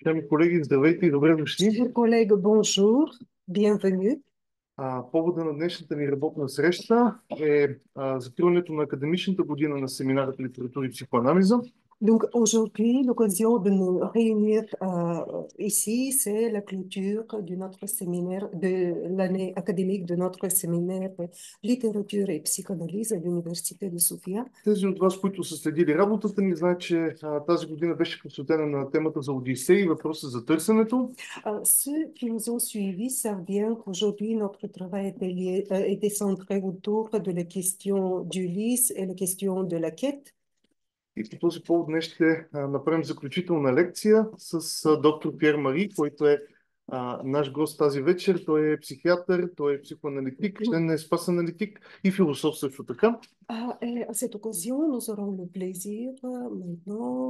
Уважаеми колеги, здравейте и добре дошли. Chers collègues, bonjour, bienvenue. Повода на днешната ни работна среща е закриването на академичната година на семинарът Литература и психоанализа. Donc aujourd'hui, l'occasion de nous réunir ici, c'est la clôture de notre séminaire, de l'année académique de notre séminaire littérature et psychanalyse à l'Université de Sofia. Тези от вас, които са следили работата ни, знаят, че тази година беше посветена на темата за Одисей и въпроса за търсенето. Ceux qui nous ont suivis savent bien qu'aujourd'hui, notre travail était centré autour de la question d'Ulysse et la question de la quête. И по този повод днес ще направим заключителна лекция с доктор Пьер Мари, който е наш гост тази вечер. Той е психиатър, той е психоаналитик, член на Espace аналитик и философ също така. Et à cette occasion, nous aurons le plaisir maintenant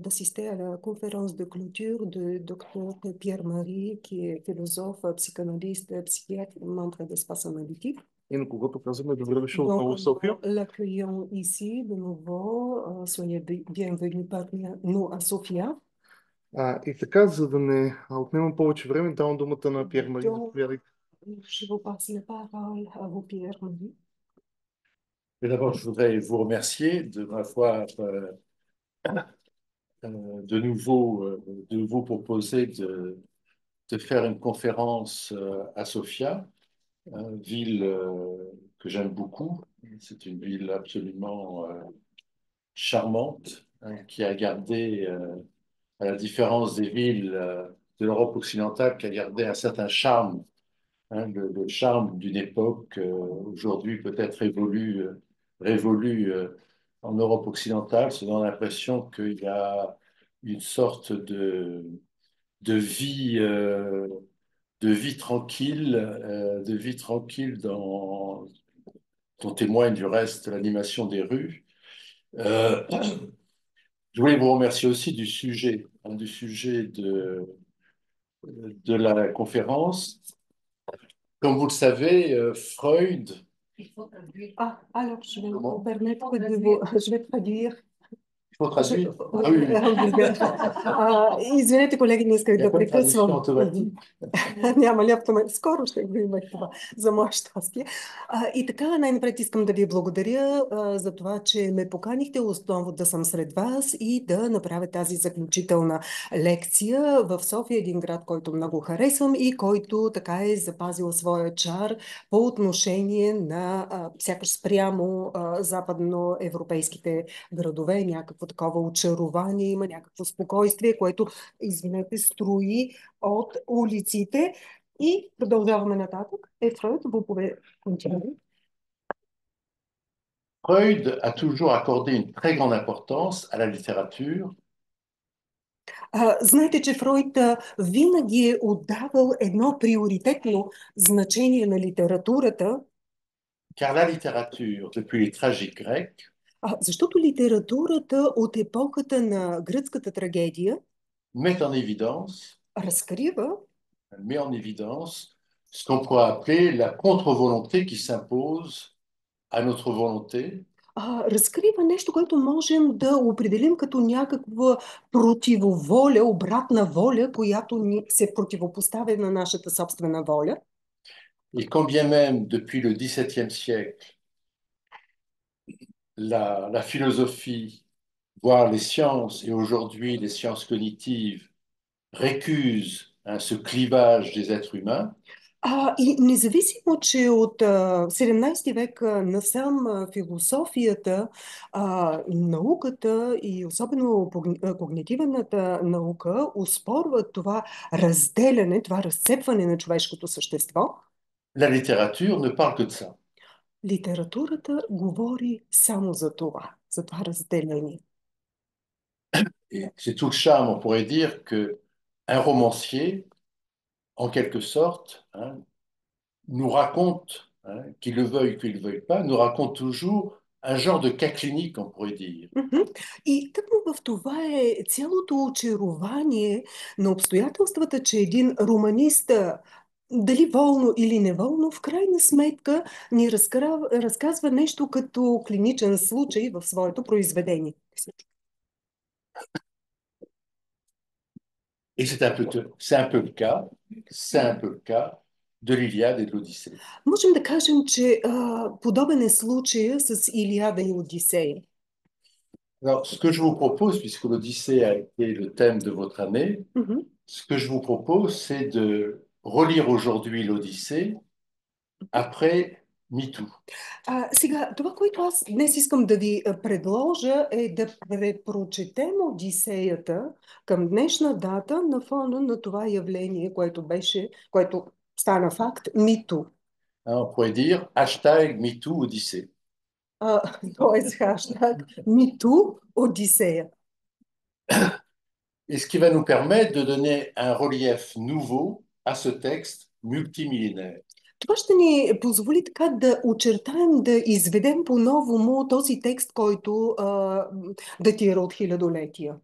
d'assister à la conférence de clôture de Dr Pierre Marie, qui est philosophe, psychanalyste, psychiatre, membre d'Espace Analytique. И на когото казваме добре дошъл Donc, отново в София. l'accueillons ici de nouveau. Soyez bienvenus parmi nous à Sofia. И така, за да не отнемам повече време, давам думата на Пьер Мари. Заповядайте. Je vous passe la parole à vous, Pierre Marie. Et d'abord, je voudrais vous remercier de m'avoir de nouveau proposé de faire une conférence à Sofia, ville que j'aime beaucoup. C'est une ville absolument charmante, qui a gardé, à la différence des villes de l'Europe occidentale, qui a gardé un certain charme, le charme d'une époque aujourd'hui peut-être révolue en Europe occidentale. Se donne l'impression qu'il y a une sorte de vie, euh, de vie tranquille, dont témoigne du reste l'animation des rues. Je voulais vous remercier aussi du sujet de la conférence. Comme vous le savez, Freud. Alors, je vais me permettre de vous... Je vais traduire. Il faut traduire. Ah oui. Извинете, колеги, не исках да прекъсвам. Няма ли автомат? Скоро ще го има това, за мое щастие. И така, най-напред искам да ви благодаря за това, че ме поканихте отново да съм сред вас и да направя тази заключителна лекция в София, един град, който много харесвам и който така е запазил своя чар по отношение на сякаш спрямо западноевропейските градове, някакво такова очарование, има някакво спокойствие, което, извинете, струи от улиците. И продължаваме нататък. Фройд, vous pouvez continuer. Freud a toujours accordé une très grande importance à la littérature. Знаете, че Фройд винаги е отдавал едно приоритетно значение на литературата. Car la littérature, depuis les tragiques grecs, защото литературата от епохата на гръцката трагедия met en évidence ce qu'on pourrait appeler la contre-volonté qui s'impose à notre volonté. Разкрива нещо, което можем да определим като някаква противоволя, обратна воля, която ни се противопоставя на нашата собствена воля. Et quand bien même depuis le XVIIe siècle, la philosophie, voire les sciences, et aujourd'hui les sciences cognitives, récusent ce clivage des êtres humains. И независимо, че от 17 век насам философията, науката и особено когнитивната наука успорват това разделяне, това разцепване на човешкото същество. La littérature ne parle que de ça. Литературата говори само за това разделение. Et c'est tout le charme, on pourrait dire, qu'un romancier, en quelque sorte, nous raconte, qu'il le veuille ou qu'il ne le veuille pas, nous raconte toujours un genre de cas clinique, on pourrait dire. И тъкмо в това е цялото очарование на обстоятелствата, че един романист дали волно или неволно, в крайна сметка ни разказва нещо като клиничен случай в своето произведение. Et c'est un peu le cas, c'est un peu le cas de l'Iliade et de l'Odyssée. Можем да кажем, че подобен е случая с Илиада и Одисея. Alors, ce que je vous propose, puisque l'Odyssée a été le thème de votre année, Мгм. ce que je vous propose, c'est de relire aujourd'hui l'Odyssée après MeToo. Сега, това, което аз днес искам да ви предложа е да препрочетем Одисеята към днешна дата на фона на това явление, което стана факт, мито. On pourrait dire hashtag MeToo Odyssée. Т.е. хаштаг мито Одисея. Et ce qui va nous permettre de donner un relief nouveau à ce texte multimillénaire. Това ще ни позволи така да очертаем, да изведем по-новому този текст, който датира от хилядолетия.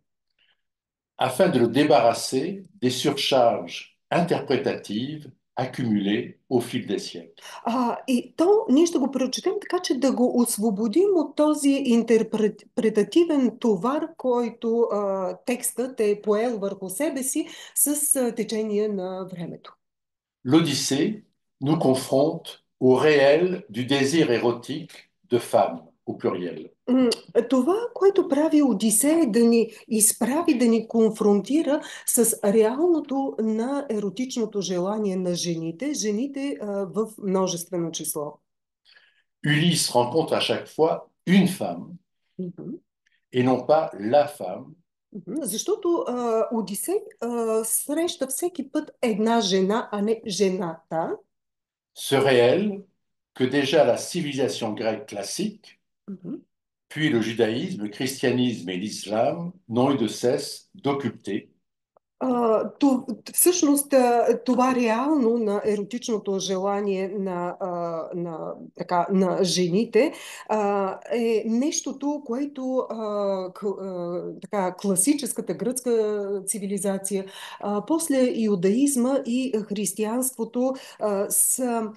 Afin de le débarrasser des surcharges interprétatives accumulées au fil des siècles. И ние ще го прочетем така, че да го освободим от този интерпретативен товар, който текстът е поел върху себе си с течение на времето. L'Odyssée nous confronte au réel du désir érotique de femmes, au pluriel. Това, което прави Одисей, да ни изправи, да ни конфронтира с реалното на еротичното желание на жените в множествено число. Ulysse rencontre à chaque fois une femme Мгм. et non pas la femme, Защото Одисей среща всеки път една жена, а не жената. ce réel que déjà la civilisation grecque classique, Мгм. puis le judaïsme, le christianisme et l'islam n'ont eu de cesse d'occulter. Всъщност това реално на еротичното желание на жените е нещото, което така, класическата гръцка цивилизация, после иудаизма и християнството са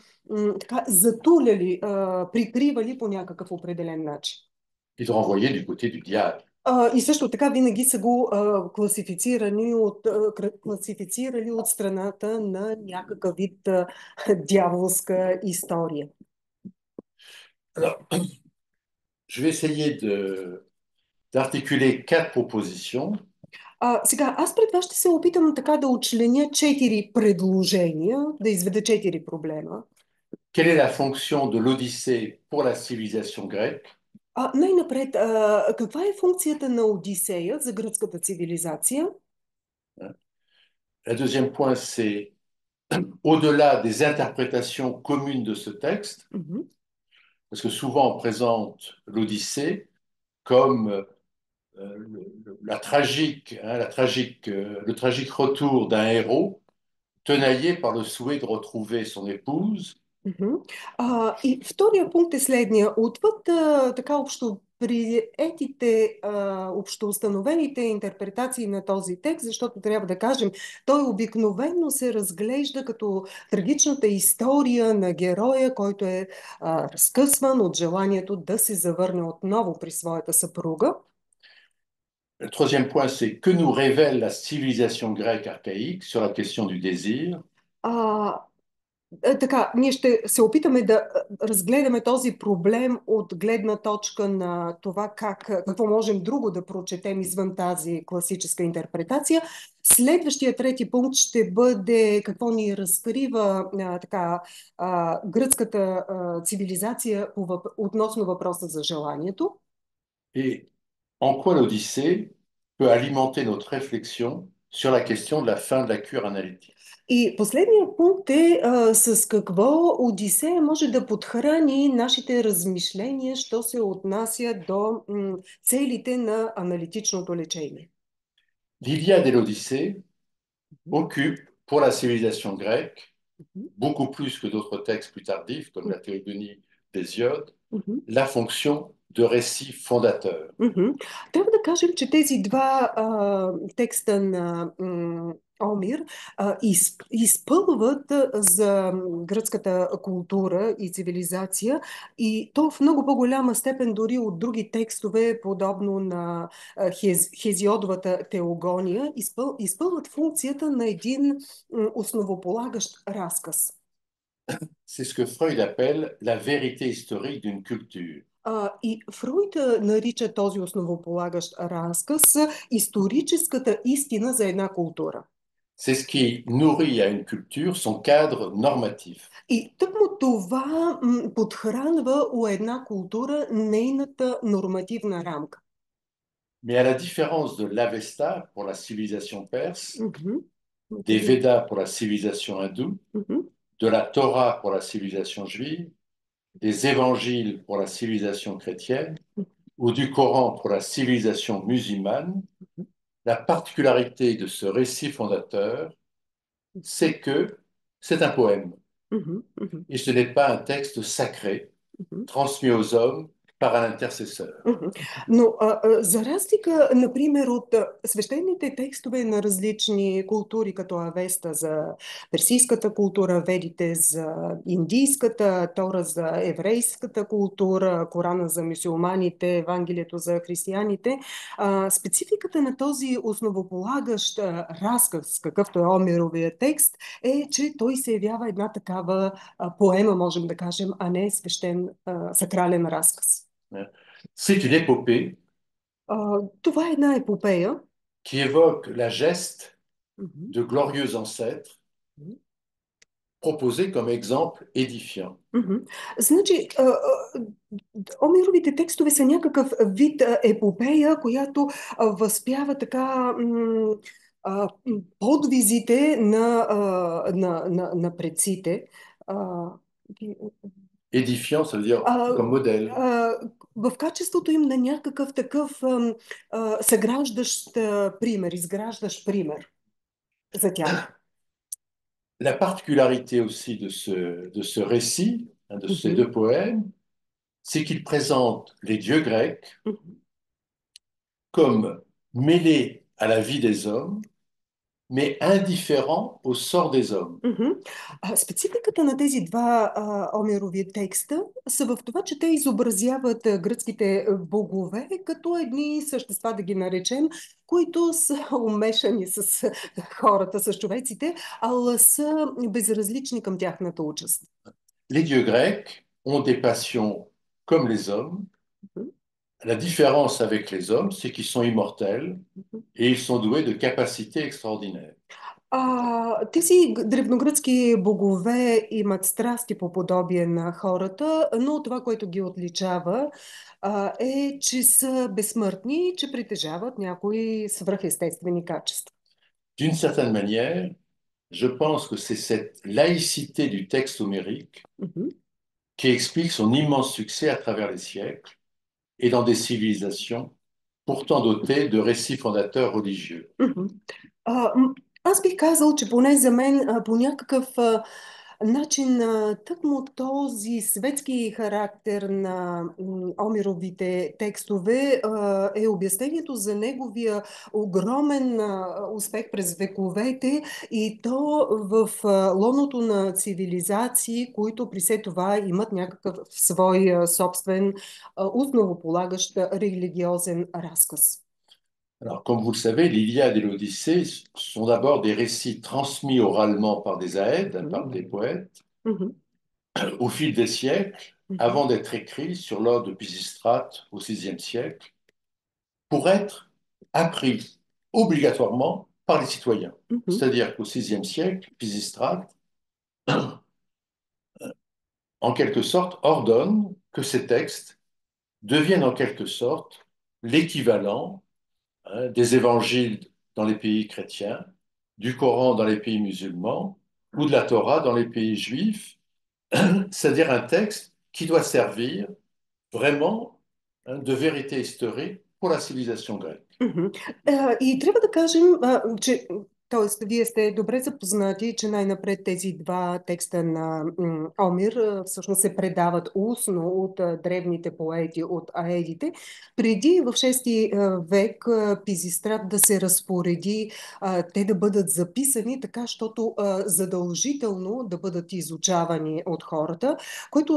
така затуляли, прикривали по някакъв определен начин. Ils ont renvoyé du côté du diable. И също така винаги са го класифицирали от страната на някакъв вид дяволска история. Alors, je vais essayer d'articuler 4 propositions. Сега, аз пред вас ще се опитам така да учленя 4 предложения, да изведа 4 проблема. Quelle est la fonction de l'Odyssée pour la civilisation grecque? Най-напред, каква е функцията на Одисея за гръцката цивилизация? Le deuxième point, c'est au-delà des interprétations communes de ce texte, Мгм. parce que souvent on présente l'Odyssée comme le tragique retour d'un héros tenaillé par le souhait de retrouver son épouse. Мгм. И втория пункт е следния. Отвъд така общоприетите, общоустановените интерпретации на този текст, защото трябва да кажем, той обикновено се разглежда като трагичната история на героя, който е разкъсван от желанието да се завърне отново при своята съпруга. Le troisième point, c'est que nous révèle la civilisation grecque archaïque sur la question du désir. Така, ние ще се опитаме да разгледаме този проблем от гледна точка на това какво можем друго да прочетем извън тази класическа интерпретация. Следващия трети пункт ще бъде какво ни разкрива гръцката цивилизация относно въпроса за желанието. Et en quoi l'Odyssée peut alimenter notre réflexion sur la question de la fin de la cure analytique. И последният пункт е с какво Одисея може да подхрани нашите размишления, що се отнася до целите на аналитичното лечение. L'Iliade et l'Odyssée occupent pour la civilisation grecque, beaucoup plus que d'autres textes plus tardifs, comme la Théogonie d'Hésiode, la fonction de récit fondateur. Трябва да кажем, че тези два текста на Омир, изпълват за гръцката култура и цивилизация, и то в много по-голяма степен дори от други текстове, подобно на Хезиодовата теогония, изпълват функцията на един основополагащ разказ. C'est ce que Freud appelle la vérité historique d'une culture. И Фройд нарича този основополагащ разказ историческата истина за една култура. C'est ce qui nourrit à une culture son cadre normatif. И тъкмо това подхранва у една култура нейната нормативна рамка. Mais à la différence de l'Avesta pour la civilisation perse, Мгм. des Védas pour la civilisation hindoue, Мгм. de la Torah pour la civilisation juive, des évangiles pour la civilisation chrétienne ou du Coran pour la civilisation musulmane, la particularité de ce récit fondateur, c'est que c'est un poème Мгм. Мгм. et ce n'est pas un texte sacré Мгм. transmis aux hommes par un intercesseur. Мгм. Но за разлика, например, от свещените текстове на различни култури, като Авеста за персийската култура, Ведите за индийската, Тора за еврейската култура, Корана за мюсюлманите, Евангелието за християните, спецификата на този основополагащ разказ, какъвто е Омировия текст, е, че той се явява една такава поема, можем да кажем, а не свещен сакрален разказ. C'est une épopée Това е една епопея. qui évoque la geste Мгм. de glorieux ancêtres proposés comme exemple édifiant. Мгм. Значи, Омировите текстове са някакъв вид епопея, която възпява така подвизите на предците. А, Édifiant, ça veut dire а, comme modèle. В качеството им на някакъв такъв съграждащ пример, изграждащ пример за тях. La particularité aussi de ce récit, de ces deux poèmes, c'est qu'il présente les dieux grecs Мгм. comme mêlés à la vie des hommes, mais indifférents au sort des hommes. Мгм. Спецификата на тези два Омирови текста са в това, че те изобразяват гръцките богове като едни същества, да ги наречем, които са умешани с хората, с човеците, а са безразлични към тяхната участ. Les dieux grecs ont des passions comme les hommes. Мгм. La différence avec les hommes, c'est qu'ils sont immortels Мгм. et ils sont doués de capacités extraordinaires. Тези древногръцки богове имат страсти по подобие на хората, но това, което ги отличава, е, че са безсмъртни и че притежават някои свръхестествени качества. D'une certaine manière, je pense que c'est cette laïcité du texte homérique Мгм. qui explique son immense succès à travers les siècles et dans des civilisations pourtant dotées de récits fondateurs religieux. Мгм. Аз бих казал, че поне за мен по някакъв начин тъкмо този светски характер на Омировите текстове е обяснението за неговия огромен успех през вековете, и то в лоното на цивилизации, които при все това имат някакъв свой собствен основополагащ религиозен разказ. Alors, comme vous le savez, l'Iliade et l'Odyssée sont d'abord des récits transmis oralement par des aèdes, par des poètes, Мгм. au fil des siècles, avant d'être écrits sur l'ordre de Pisistrate au VIe siècle, pour être appris obligatoirement par les citoyens. Мгм. C'est-à-dire qu'au VIe siècle, Pisistrate, en quelque sorte, ordonne que ces textes deviennent en quelque sorte l'équivalent des évangiles dans les pays chrétiens, du Coran dans les pays musulmans ou de la Torah dans les pays juifs, c'est-à-dire un texte qui doit servir vraiment de vérité historique pour la civilisation grecque. Мгм. И трябва да кажем, че Тоест, вие сте добре запознати, че най-напред тези два текста на Омир всъщност се предават устно от древните поети, от аедите, преди в 6 век Пизистрат да се разпореди те да бъдат записани така, защото задължително да бъдат изучавани от хората,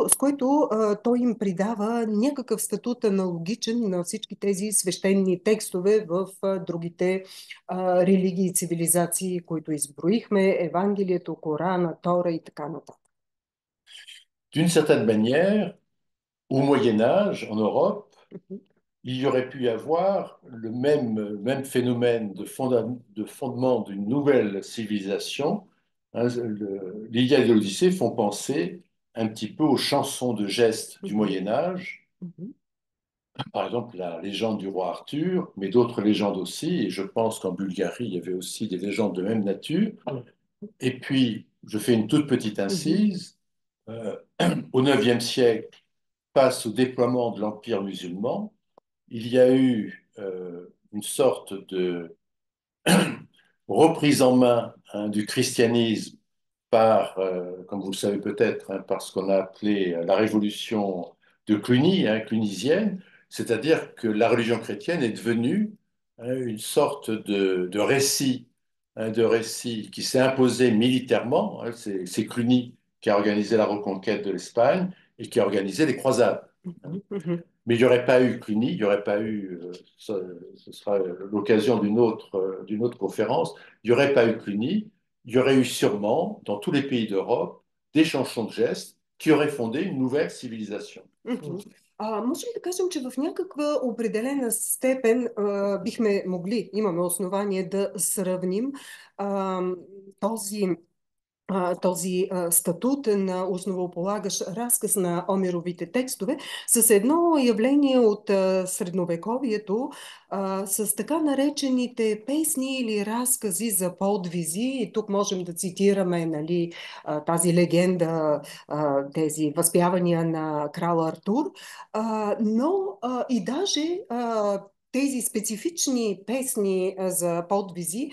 с което той им придава някакъв статут аналогичен на всички тези свещени текстове в другите религии и цивилизации, които изброихме, Евангелието, Корана, Тора и така нататък. D'une certaine manière, au Moyen Âge, en Europe, il y aurait pu y avoir le même phénomène de fondement d'une nouvelle civilisation. Hein, l'Iliade et l'Odyssée font penser un petit peu aux chansons de gestes du Moyen Âge. Par exemple, la légende du roi Arthur, mais d'autres légendes aussi. Et je pense qu'en Bulgarie, il y avait aussi des légendes de même nature. Et puis, je fais une toute petite incise. Au IXe siècle, face au déploiement de l'Empire musulman, il y a eu une sorte de reprise en main du christianisme par, comme vous le savez peut-être, par ce qu'on a appelé la révolution de Cluny, clunisienne, c'est-à-dire que la religion chrétienne est devenue une sorte de récit qui s'est imposé militairement. C'est Cluny qui a organisé la reconquête de l'Espagne et qui a organisé les croisades. Mais il n'y aurait pas eu Cluny, il n'y aurait pas eu, ce sera l'occasion d'une autre conférence, il n'y aurait pas eu Cluny, il y aurait eu sûrement, dans tous les pays d'Europe, des chansons de gestes qui auraient fondé une nouvelle civilisation. Можем да кажем, че в някаква определена степен имаме основание да сравним този статут на основополагащ разказ на Омировите текстове с едно явление от средновековието, с така наречените песни или разкази за подвизи. И тук можем да цитираме, нали, тази легенда, тези възпявания на крал Артур, но и даже тези специфични песни за подвизи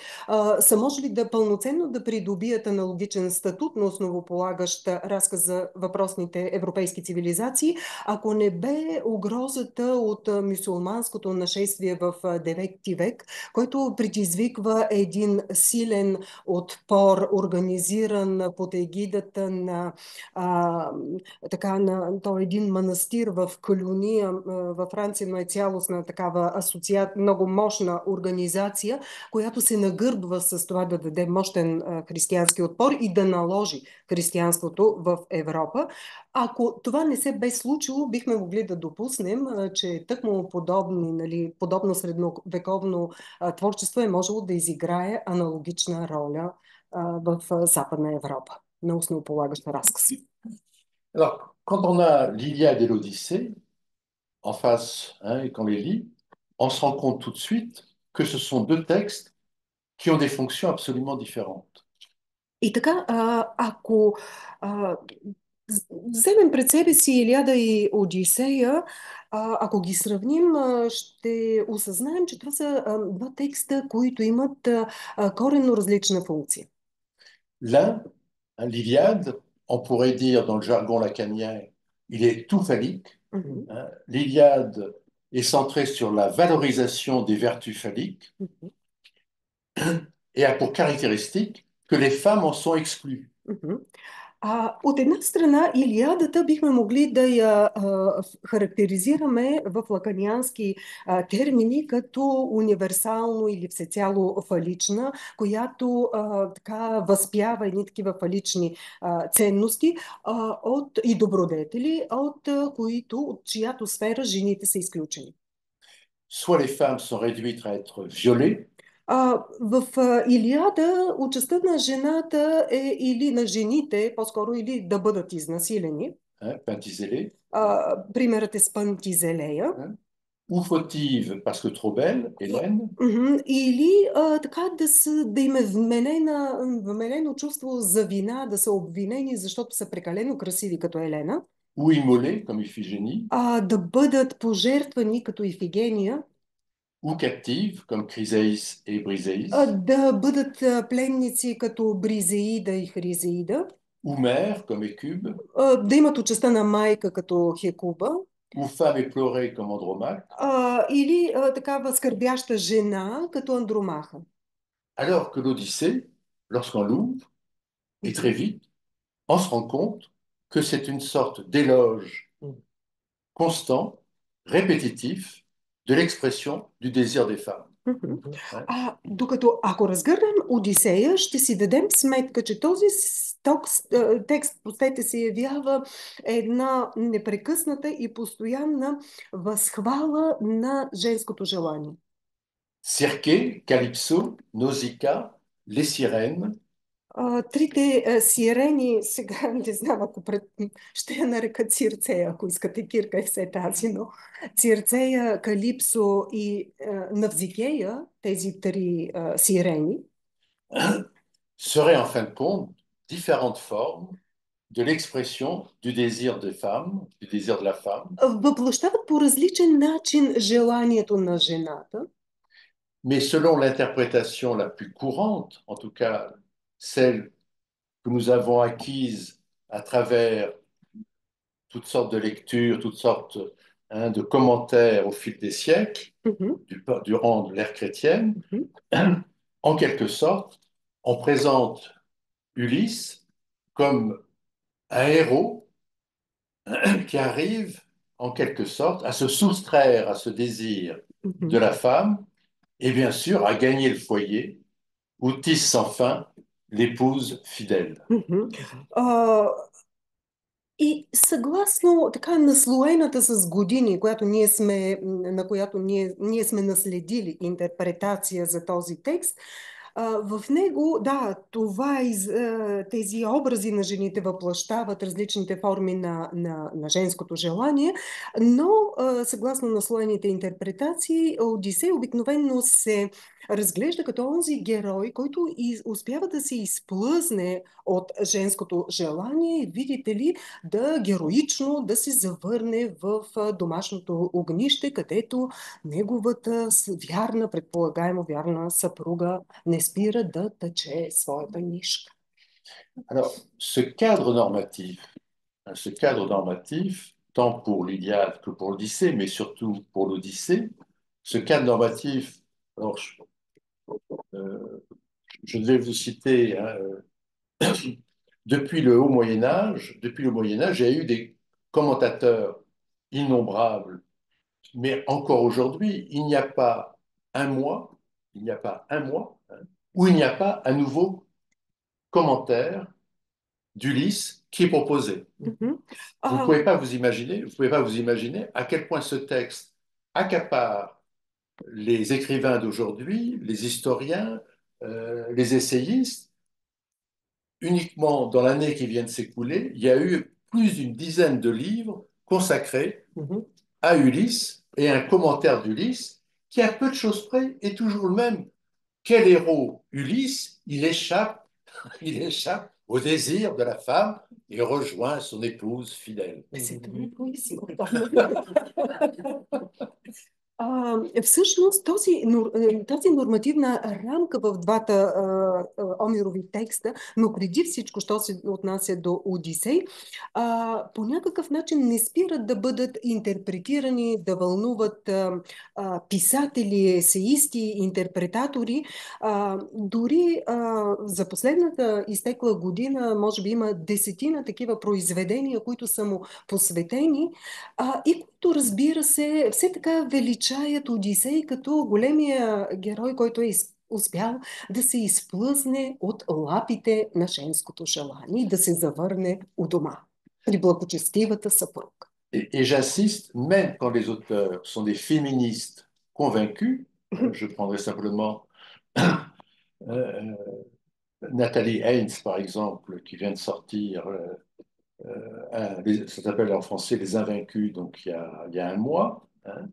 са можели да пълноценно да придобият аналогичен статут на основополагащ разказ за въпросните европейски цивилизации, ако не бе угрозата от мюсюлманското нашествие в IX век, който предизвиква един силен отпор, организиран под егидата на един манастир в Клюни, във Франция, но е цялостна такава много мощна организация, която се нагърбва с това да даде мощен християнски отпор и да наложи християнството в Европа. Ако това не се бе случило, бихме могли да допуснем, че тъкмо подобно средновековно творчество е можело да изиграе аналогична роля в Западна Европа на основополагащ разказ. Alors, quand on a l'Iliade et l'Odyssée en face, et qu'on les lit, on se rend compte tout de suite que ce sont deux textes qui ont des fonctions absolument différentes. И така, ако вземем пред себе си Илиада и Одисея, ако ги сравним, ще осъзнаем, че това са два текста, които имат коренно различна функция. L'un, l'Iliade, on pourrait dire dans le jargon lacanien, il est tout phallique. L'Iliade est centrée sur la valorisation des vertus phalliques et a pour caractéristique que les femmes en sont exclues. От една страна, Илиадата бихме могли да я характеризираме в лаканиански термини като универсално или всецяло фалична, която така възпява едни такива фалични ценности и добродетели, от чиято сфера жените са изключени. Soit les femmes sont réduites à être violées. В Илиада участта на жената е или на жените, по-скоро или да бъдат изнасилени. Примерът е с Пантизелея. Ou fautive parce que trop belle, Hélène. Или така да им е вменено чувство за вина, да са обвинени, защото са прекалено красиви като Елена. Ou immolée comme Iphigénie. Да бъдат пожертвани като Ифигения. ou captives comme Chryséis et Briséis, Да бъдат пленници като Бризеида и Хризеида, ou mères comme Écube, да имат участта на майка като Хекуба, ou femmes éplorées comme Andromaque, или такава скърбяща жена като Андромаха. alors que l'Odyssée, lorsqu'on l'ouvre, et très vite, on se rend compte que c'est une sorte d'éloge constant, répétitif, de l'expression du désir des femmes. Мгм. Hein. Докато ако разгърнем Одисея, ще си дадем сметка, че този текст, простете, се явява една непрекъсната и постоянна възхвала на женското желание. Circé, Calypso, Nausicaa, les sirènes, Трите сирени, сега не знам, ще я нарека Цирцея, ако искате, Кирка е все тази, но Цирцея, Калипсо и Навзикея, тези три сирени, seraient en fin de compte différentes formes de l'expression du désir des femmes, du désir de la femme, въплъщават по различен начин желанието на жената, mais selon l'interprétation la plus courante, en tout cas celle que nous avons acquise à travers toutes sortes de lectures, toutes sortes de commentaires au fil des siècles, Мгм, durant l'ère chrétienne, мгм. en quelque sorte, on présente Ulysse comme un héros qui arrive en quelque sorte à se soustraire à ce désir de Мгм. la femme et bien sûr à gagner le foyer où tisse sans fin l'épouse fidèle. Мгм. А, И съгласно така наслоената с години, на която ние сме наследили интерпретация за този текст, в него, да, тези образи на жените въплъщават различните форми на женското желание, но съгласно наслоените интерпретации, Одисей обикновено се разглежда като онзи герой, който успява да се изплъзне от женското желание и, видите ли, да героично да се завърне в домашното огнище, където неговата предполагаемо вярна съпруга не спира да тъче своята нишка. Alors, ce cadre normatif, tant pour l'Iliade que pour l'Odyssée, mais surtout pour l'Odyssée, ce cadre normatif, alors je vais vous citer, hein, depuis le Moyen Âge, il y a eu des commentateurs innombrables, mais encore aujourd'hui, il n'y a pas un mois, il n'y a pas un mois, hein, où il n'y a pas un nouveau commentaire d'Ulysse qui est proposé. Мгм. Vous ne А, pouvez pas vous imaginer, vous pouvez pas vous imaginer à quel point ce texte accapare les écrivains d'aujourd'hui, les historiens, les essayistes. Uniquement dans l'année qui vient de s'écouler, il y a eu plus d'une dizaine de livres consacrés мгм. à Ulysse et un commentaire d'Ulysse qui, à peu de choses près, est toujours le même. Quel héros Ulysse, il échappe au désir de la femme et rejoint son épouse fidèle. Се поясни. Всъщност тази нормативна рамка в двата Омирови текста, но преди всичко, що се отнася до Одисей, по някакъв начин не спират да бъдат интерпретирани, да вълнуват писатели, есеисти, интерпретатори. Дори за последната изтекла година, може би има десетина такива произведения, които са му посветени, и които, разбира се, все така величаят Одисей като големия герой, който е успял да се изплъзне от лапите на женското желание и да се завърне у дома при благочестивата съпруга. Et j'insiste, même quand les auteurs sont des féministes convaincus, je prendrai simplement euh, Nathalie Haynes, par exemple, qui vient de sortir, ça s'appelle en français Les Invaincus, donc il y a un mois, hein.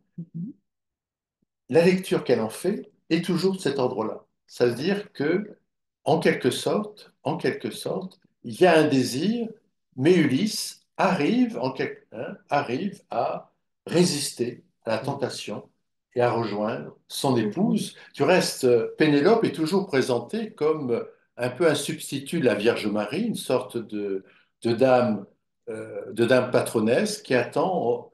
La lecture qu'elle en fait est toujours de cet ordre-là. Ça veut dire que, en quelque sorte, il y a un désir, mais Ulysse arrive, arrive à résister à la tentation et à rejoindre son épouse. Du reste, Pénélope est toujours présentée comme un peu un substitut de la Vierge Marie, une sorte de dame patronnesse qui attend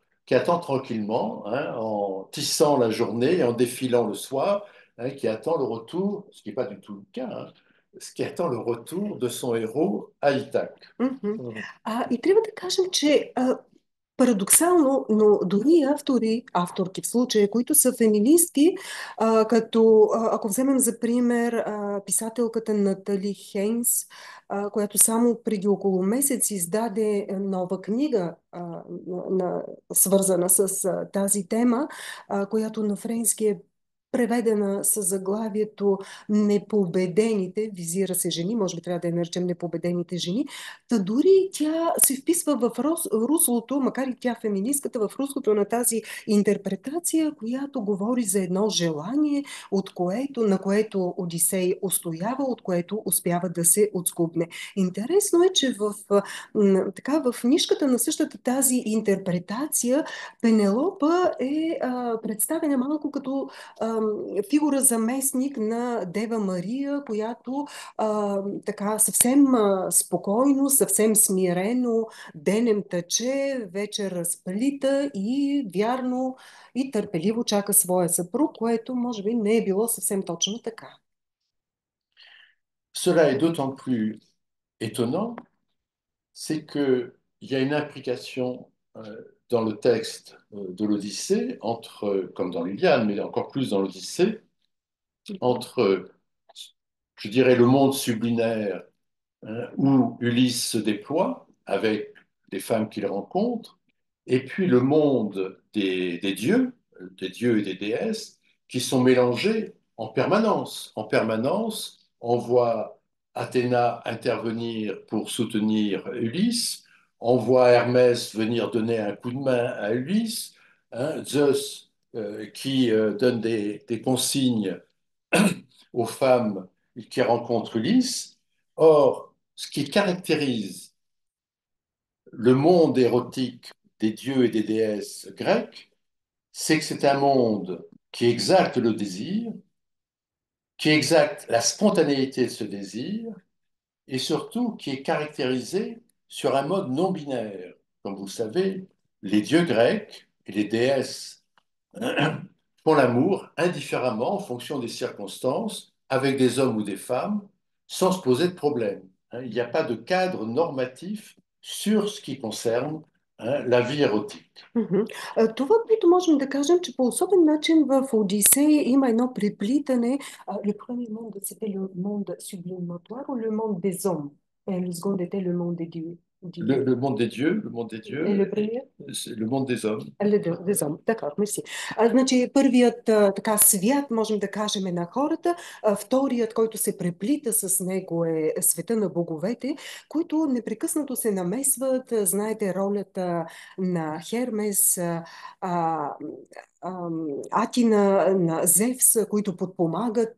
tranquillement, hein, en tissant la journée et en défilant le soir, hein, qui attend le retour, ce qui n'est pas du tout le cas, hein, ce qui attend le retour de son héros à Ithaque. Мгм. И трябва да кажем, че парадоксално, но дори авторки в случая, които са феминистки, като ако вземем за пример писателката Натали Хейнс, която само преди около месец издаде нова книга, свързана с тази тема, която на френски е преведена с заглавието Непобедените, визира се жени, може би трябва да я наречем Непобедените жени, та дори тя се вписва в руслото, макар и тя феминистката, в руслото на тази интерпретация, която говори за едно желание, на което Одисей устоява, от което успява да се отскубне. Интересно е, че в нишката на същата тази интерпретация Пенелопа е представена малко като фигура заместник на Дева Мария, която така съвсем спокойно, съвсем смирено денем тъче, вечер разплита и вярно и търпеливо чака своя съпруг, което може би не е било съвсем точно така. Cela est d'autant plus étonnant, c'est qu'il y a une implication dans le texte de l'Odyssée, comme dans l'Iliade, mais encore plus dans l'Odyssée, entre, je dirais, le monde sublinaire, hein, où Ulysse se déploie avec les femmes qu'il rencontre, et puis le monde des dieux et des déesses, qui sont mélangés en permanence. En permanence, on voit Athéna intervenir pour soutenir Ulysse, on voit Hermès venir donner un coup de main à Ulysse, hein, Zeus qui donne des consignes aux femmes qui rencontrent Ulysse. Or, ce qui caractérise le monde érotique des dieux et des déesses grecs, c'est que c'est un monde qui exalte le désir, qui exalte la spontanéité de ce désir, et surtout qui est caractérisé sur un mode non binaire. Comme vous le savez, les dieux grecs et les déesses font l'amour indifféremment en fonction des circonstances, avec des hommes ou des femmes, sans se poser de problème. Il n'y a pas de cadre normatif sur ce qui concerne la vie érotique. Мгм. Това, което можем да кажем, че по особен начин в Одисея има едно преплитане. Le premier monde, c'était le monde sublimatoire ou le monde des hommes? Et le second était le monde des dieux. Le monde des dieux, Et le premier? c'est le monde des hommes. Des hommes, d'accord, мерси. Значи, първият така свят, можем да кажем, е на хората, вторият, който се преплита с него е света на боговете, които непрекъснато се намесват. Знаете ролята на Хермес, Атина, на Зевс, които подпомагат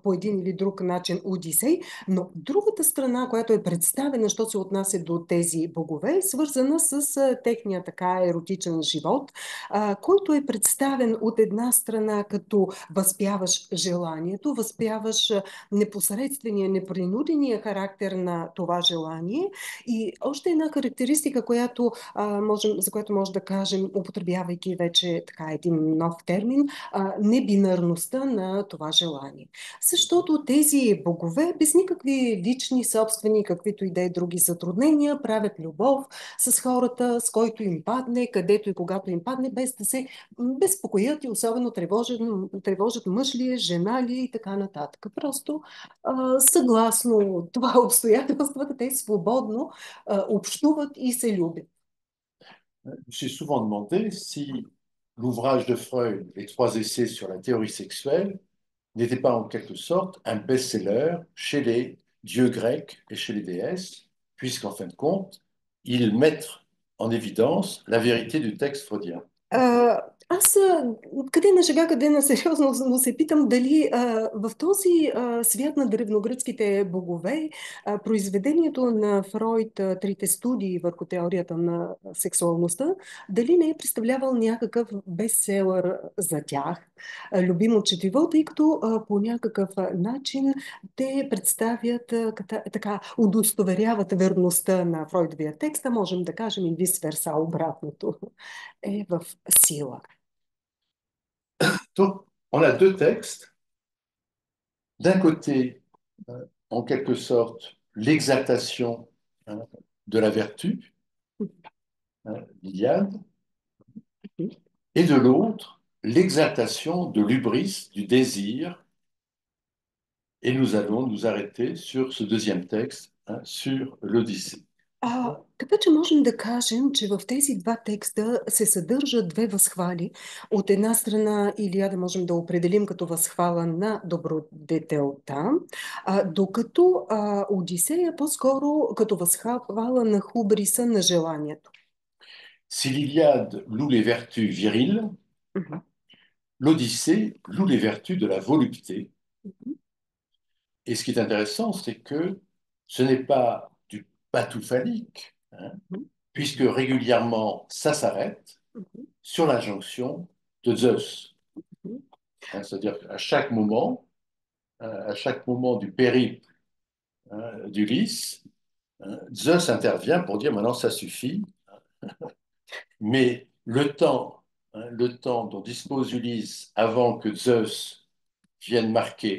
по един или друг начин Одисей, но другата страна, която е представена, що се отнася до тези богове, е свързана с техния така еротичен живот, който е представен от една страна като възпяваш желанието, възпяваш непосредствения, непринудения характер на това желание и още една характеристика, за която може да кажем, употребявайки вече така един нов термин, небинарността на това желание. Защото тези богове без никакви лични, собствени, каквито и да е други затруднения, правят любов с хората, с който им падне, където и когато им падне, без да се безпокоят и особено тревожат мъж ли е, жена ли е и така нататък. Просто съгласно това обстоятелствата, те свободно общуват и се любят. Je me suis souvent demandé si l'ouvrage de Freud, Les trois essais sur la théorie sexuelle, n'était pas en quelque sorte un best-seller chez les dieux grecs et chez les déesses, puisqu'en fin de compte, ils mettent en évidence la vérité du texte freudien. Аз къде на шега, къде на сериозно, но се питам дали в този свят на древногръцките богове, произведението на Фройд, трите студии върху теорията на сексуалността, дали не е представлявал някакъв бестселър за тях, любимо четиво, тъй като по някакъв начин те представят, така, удостоверяват верността на Фройдовия текст, а можем да кажем и вис-верса, обратното е в сила. Donc, on a deux textes. D'un côté, en quelque sorte, l'exaltation de la vertu, l'Iliade, et de l'autre, l'exaltation de l'hubris, du désir. Et nous allons nous arrêter sur ce deuxième texte, sur l'Odyssée. Така че можем да кажем, че в тези два текста се съдържат две възхвали. От една страна Илиада можем да определим като възхвала на добродетелта, докато Одисея по-скоро като възхвала на хубриса, на желанието. Si l'Iliade loue les vertus viriles, l'Odyssée loue les vertus de la volupté. Et ce qui est intéressant, c'est que ce n'est pas du patou phallique, puisque régulièrement ça s'arrête sur l'injonction de Zeus. C'est-à-dire qu'à chaque moment du périple d'Ulysse, Zeus intervient pour dire maintenant ça suffit. Mais le temps dont dispose Ulysse avant que Zeus vienne marquer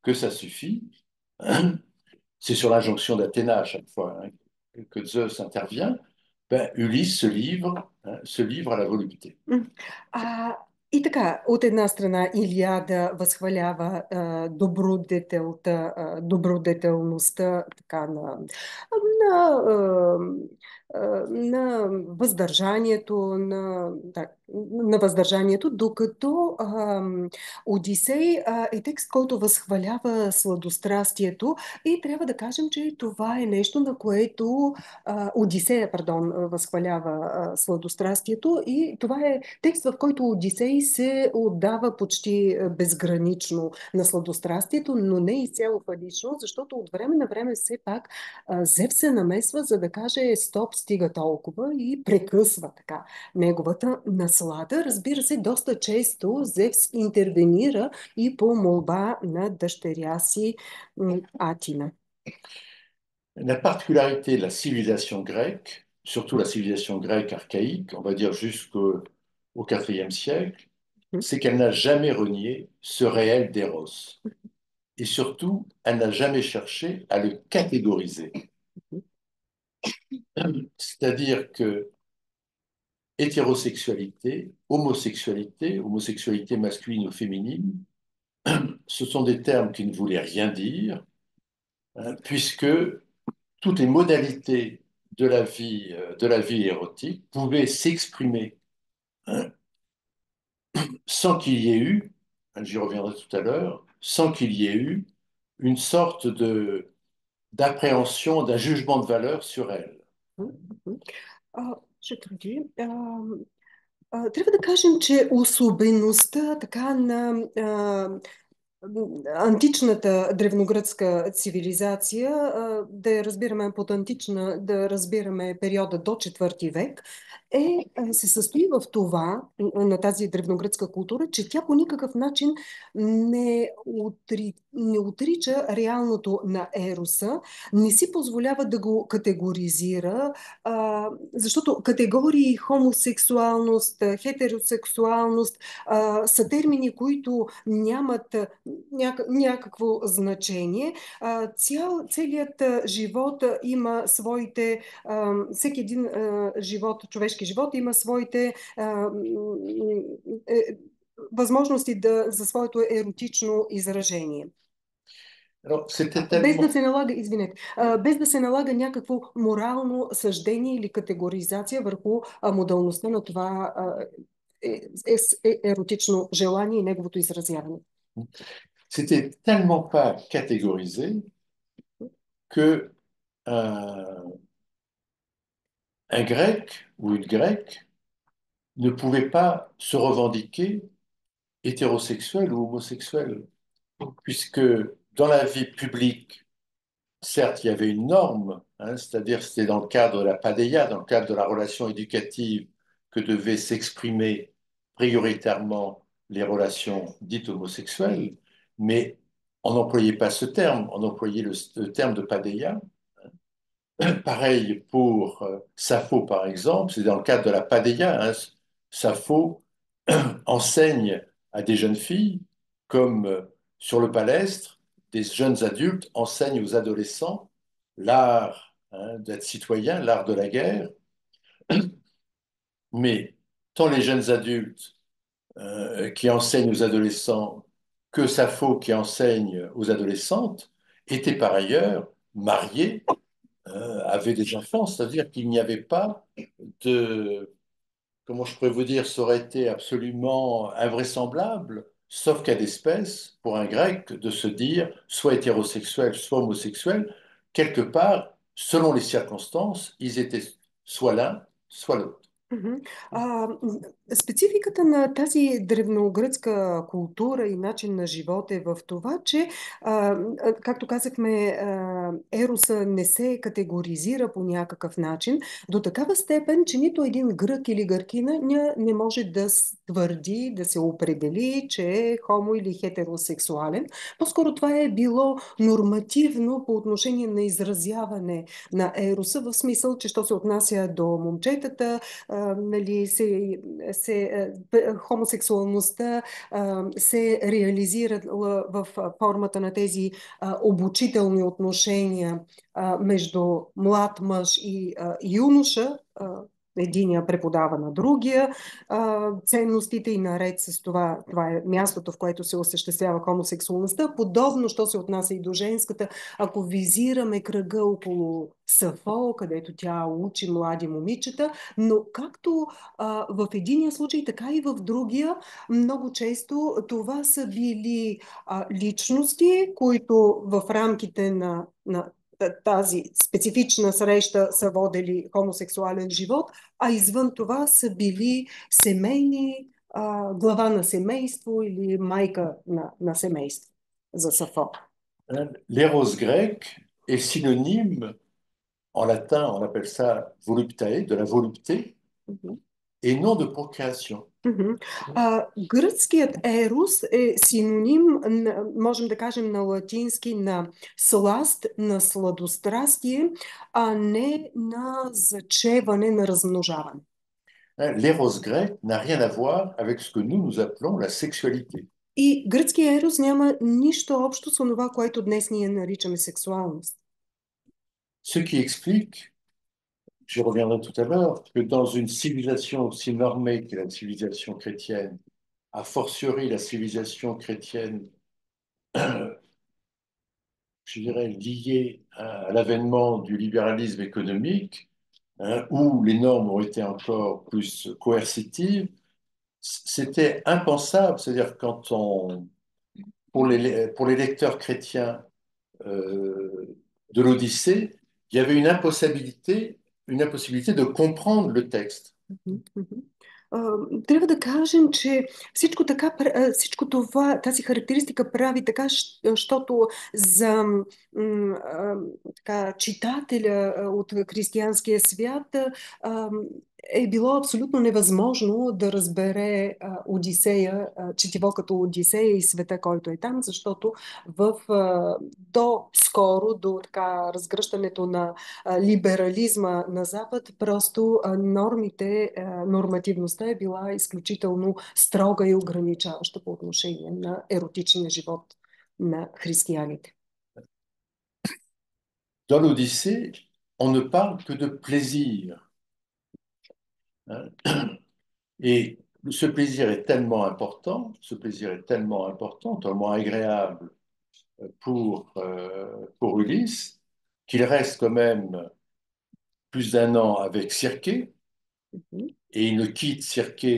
que ça suffit, c'est sur l'injonction d'Athéna à chaque fois que Zeus intervient, ben, Ulysse se livre à la volupté. И така, от една страна Илиада възхвалява добродетелността така, на, на въздържанието, на въздържанието, докато Одисей е текст, който възхвалява сладострастието и трябва да кажем, че това е нещо, на което Одисея, възхвалява сладострастието и това е текст, в който Одисей се отдава почти безгранично на сладострастието, но не изцяло фалично, защото от време на време все пак Зев се намесва, за да каже стоп, стига толкова и прекъсва така неговата наслада. Разбира се, доста често Зевс интервенира и по молба на дъщеря си Атина. La particularité de la civilisation grecque, surtout la civilisation grecque archaïque, on va dire jusqu'au IVe siècle, c'est qu'elle n'a jamais renié ce réel d'éros. Et surtout, elle n'a jamais cherché à le catégoriser. C'est-à-dire que hétérosexualité, homosexualité masculine ou féminine, ce sont des termes qui ne voulaient rien dire, puisque toutes les modalités de la vie érotique pouvaient s'exprimer sans qu'il y ait eu, j'y reviendrai tout à l'heure, sans qu'il y ait eu une sorte d'appréhension, d'un jugement de valeur sur elles. Трябва да кажем, че особеността така на античната древногръцка цивилизация, да я разбираме под антична, да разбираме периода до IV век, се състои в това, на тази древногръцка култура, че тя по никакъв начин не отрича реалното на ероса, не си позволява да го категоризира, защото категории хомосексуалност, хетеросексуалност са термини, които нямат някакво значение. Целият живот има своите, всеки един човешки живот има своите възможности за своето еротично изражение. Без да се налага, без да се налага някакво морално съждение или категоризация върху модалността на това еротично желание и неговото изразяване. C'était tellement pas catégorisé que un grec ou une grecque ne pouvait pas se revendiquer hétérosexuel ou homosexuel, puisque dans la vie publique, certes, il y avait une norme, hein, c'est-à-dire c'était dans le cadre de la PADEIA, dans le cadre de la relation éducative, que devaient s'exprimer prioritairement les relations dites homosexuelles, mais on n'employait pas ce terme, on employait le terme de PADEIA. Pareil pour Sappho, par exemple, c'est dans le cadre de la PADEIA. Hein, Sappho enseigne à des jeunes filles, comme sur le palestre, des jeunes adultes enseignent aux adolescents l'art, hein, d'être citoyen, l'art de la guerre. Mais tant les jeunes adultes qui enseignent aux adolescents que Sappho qui enseigne aux adolescentes étaient par ailleurs mariés, avaient des enfants, c'est-à-dire qu'il n'y avait pas de, comment je pourrais vous dire, ça aurait été absolument invraisemblable, sauf cas d'espèce, pour un grec, de se dire soit hétérosexuel, soit homosexuel, quelque part, selon les circonstances, ils étaient soit l'un, soit l'autre. Мгм. Спецификата на тази древногръцка култура и начин на живот е в това, че, както казахме, ероса не се категоризира по някакъв начин до такава степен, че нито един грък или гъркиня не може да твърди, да се определи, че е хомо или хетеросексуален. По-скоро това е било нормативно по отношение на изразяване на ероса, в смисъл, че що се отнася до момчетата, нали, хомосексуалността се реализира в формата на тези обучителни отношения между млад мъж и юноша. Единия преподава на другия ценностите и наред с това, това е мястото, в което се осъществява хомосексуалността. Подобно, що се отнася и до женската, ако визираме кръга около Сафо, където тя учи млади момичета, но както в единия случай, така и в другия, много често това са били личности, които в рамките на тази специфична среща са водили хомосексуален живот, а извън това са били семейни, глава на семейство или майка на семейство за Сафо. L'éros grec est synonyme, en latin on appelle ça voluptae, de la volupté, et non de procréation. Гръцкият ерос е синоним, можем да кажем на латински, на сласт, на сладострастие, а не на зачеване, на размножаване. L'éros grec n'a rien à voir avec ce que nous appelons la sexualité. И гръцкият ерос няма нищо общо с това, което днес ние наричаме сексуалност. Ce qui explique, j'y reviendrai tout à l'heure, que dans une civilisation aussi normée que la civilisation chrétienne, a fortiori la civilisation chrétienne, je dirais, liée à l'avènement du libéralisme économique, hein, où les normes ont été encore plus coercitives, c'était impensable. C'est-à-dire quand pour les lecteurs chrétiens de l'Odyssée, il y avait une impossibilité de comprendre le texte. Трябва да кажем, че всичко, така, всичко това, тази характеристика прави така, защото за така, читателя от християнския свят е било абсолютно невъзможно да разбере Одисея, четиво като Одисея и света, който е там, защото до скоро, до така, разгръщането на либерализма на Запад, просто нормативността е била изключително строга и ограничаваща по отношение на еротичния живот на християните. Dans l'Odyssée, on ne parle que de plaisir. Et ce plaisir est tellement important, tellement agréable pour Ulysse, qu'il reste quand même plus d'un an avec Circé, et il ne quitte Circé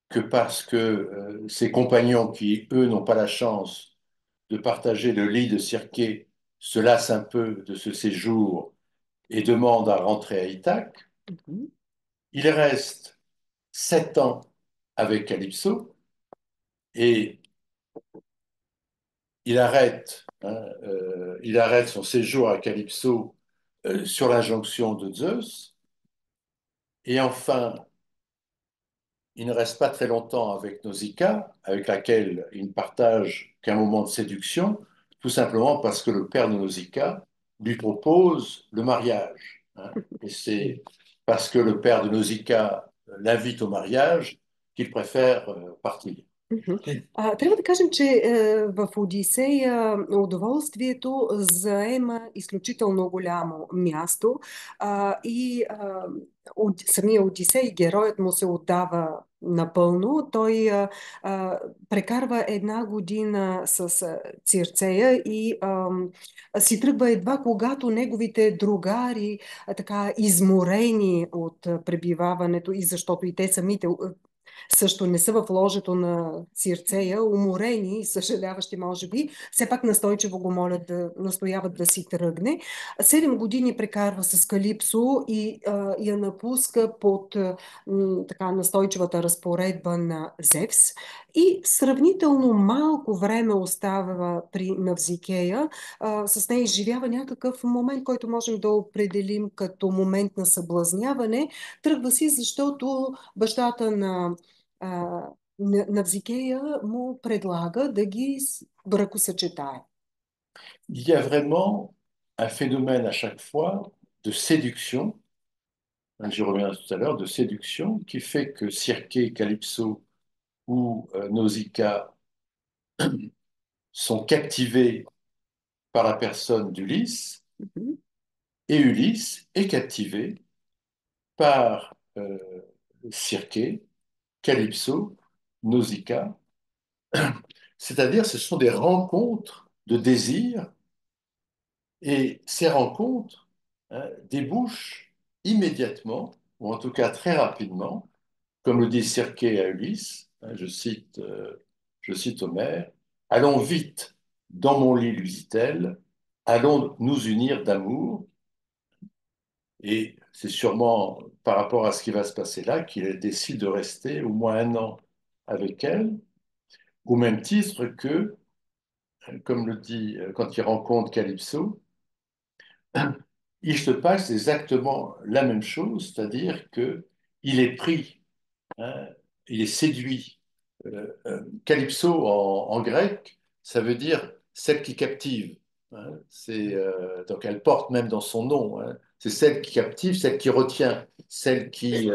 que parce que ses compagnons, qui eux n'ont pas la chance de partager le lit de Circé, se lassent un peu de ce séjour et demandent à rentrer à Ithaque. Il reste 7 ans avec Calypso et il arrête son séjour à Calypso sur l'injonction de Zeus. Et enfin, il ne reste pas très longtemps avec Nausicaa, avec laquelle il ne partage qu'un moment de séduction, tout simplement parce que le père de Nausicaa lui propose le mariage, hein. Et c'est parce que le père de Nausicaa l'invite au mariage qu'il préfère partir. Мгм. Трябва да кажем, че в Одисея удоволствието заема изключително голямо място и самия Одисей, героят му се отдава напълно. Той прекарва една година с Цирцея и си тръгва едва когато неговите другари, така изморени от пребиваването и защото и те самите също не са в ложето на Цирцея, уморени и съжаляващи, може би, все пак настойчиво го молят настояват да си тръгне. 7 години прекарва с Калипсо и я напуска под така настойчивата разпоредба на Зевс и сравнително малко време остава при Навзикея. С нея изживява някакъв момент, който можем да определим като момент на съблазняване. Тръгва си, защото бащата на Навзикея му предлага да ги бракосъчетае. Il y a vraiment un phénomène à chaque fois de séduction, hein, j'y reviens tout à l'heure, de séduction, qui fait que Circé, Calypso ou Nausicaa sont captivés par la personne d'Ulysse, Mhm. et Ulysse est captivé par Circé, Calypso, Nausicaa. C'est-à-dire, ce sont des rencontres de désir, et ces rencontres, hein, débouchent immédiatement, ou en tout cas très rapidement, comme le dit Circé à Ulysse, hein, je cite Homère, allons vite dans mon lit, lui dit-elle, allons nous unir d'amour. Et c'est sûrement par rapport à ce qui va se passer là qu'il décide de rester au moins 1 an avec elle, au même titre que, comme le dit quand il rencontre Calypso, il se passe exactement la même chose, c'est-à-dire que il est pris, hein, il est séduit. Calypso en grec, ça veut dire celle qui captive, hein. Donc elle porte même dans son nom, hein. C'est celle qui captive, celle qui retient, celle qui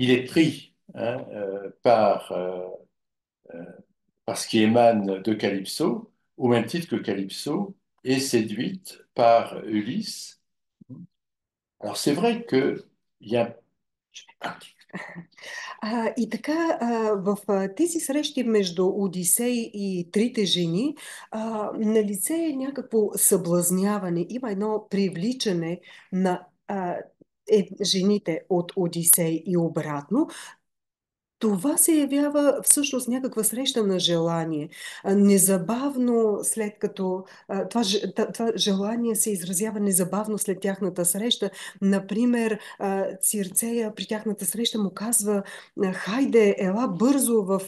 il est pris, hein, par ce qui émane de Calypso, au même titre que Calypso est séduite par Ulysse. Alors c'est vrai que il y a И така, в тези срещи между Одисей и трите жени, на лице е някакво съблазняване, има едно привличане на жените от Одисей и обратно. Това се явява всъщност някаква среща на желание. Незабавно след като това желание се изразява незабавно след тяхната среща. Например, Цирцея при тяхната среща му казва: хайде, ела бързо в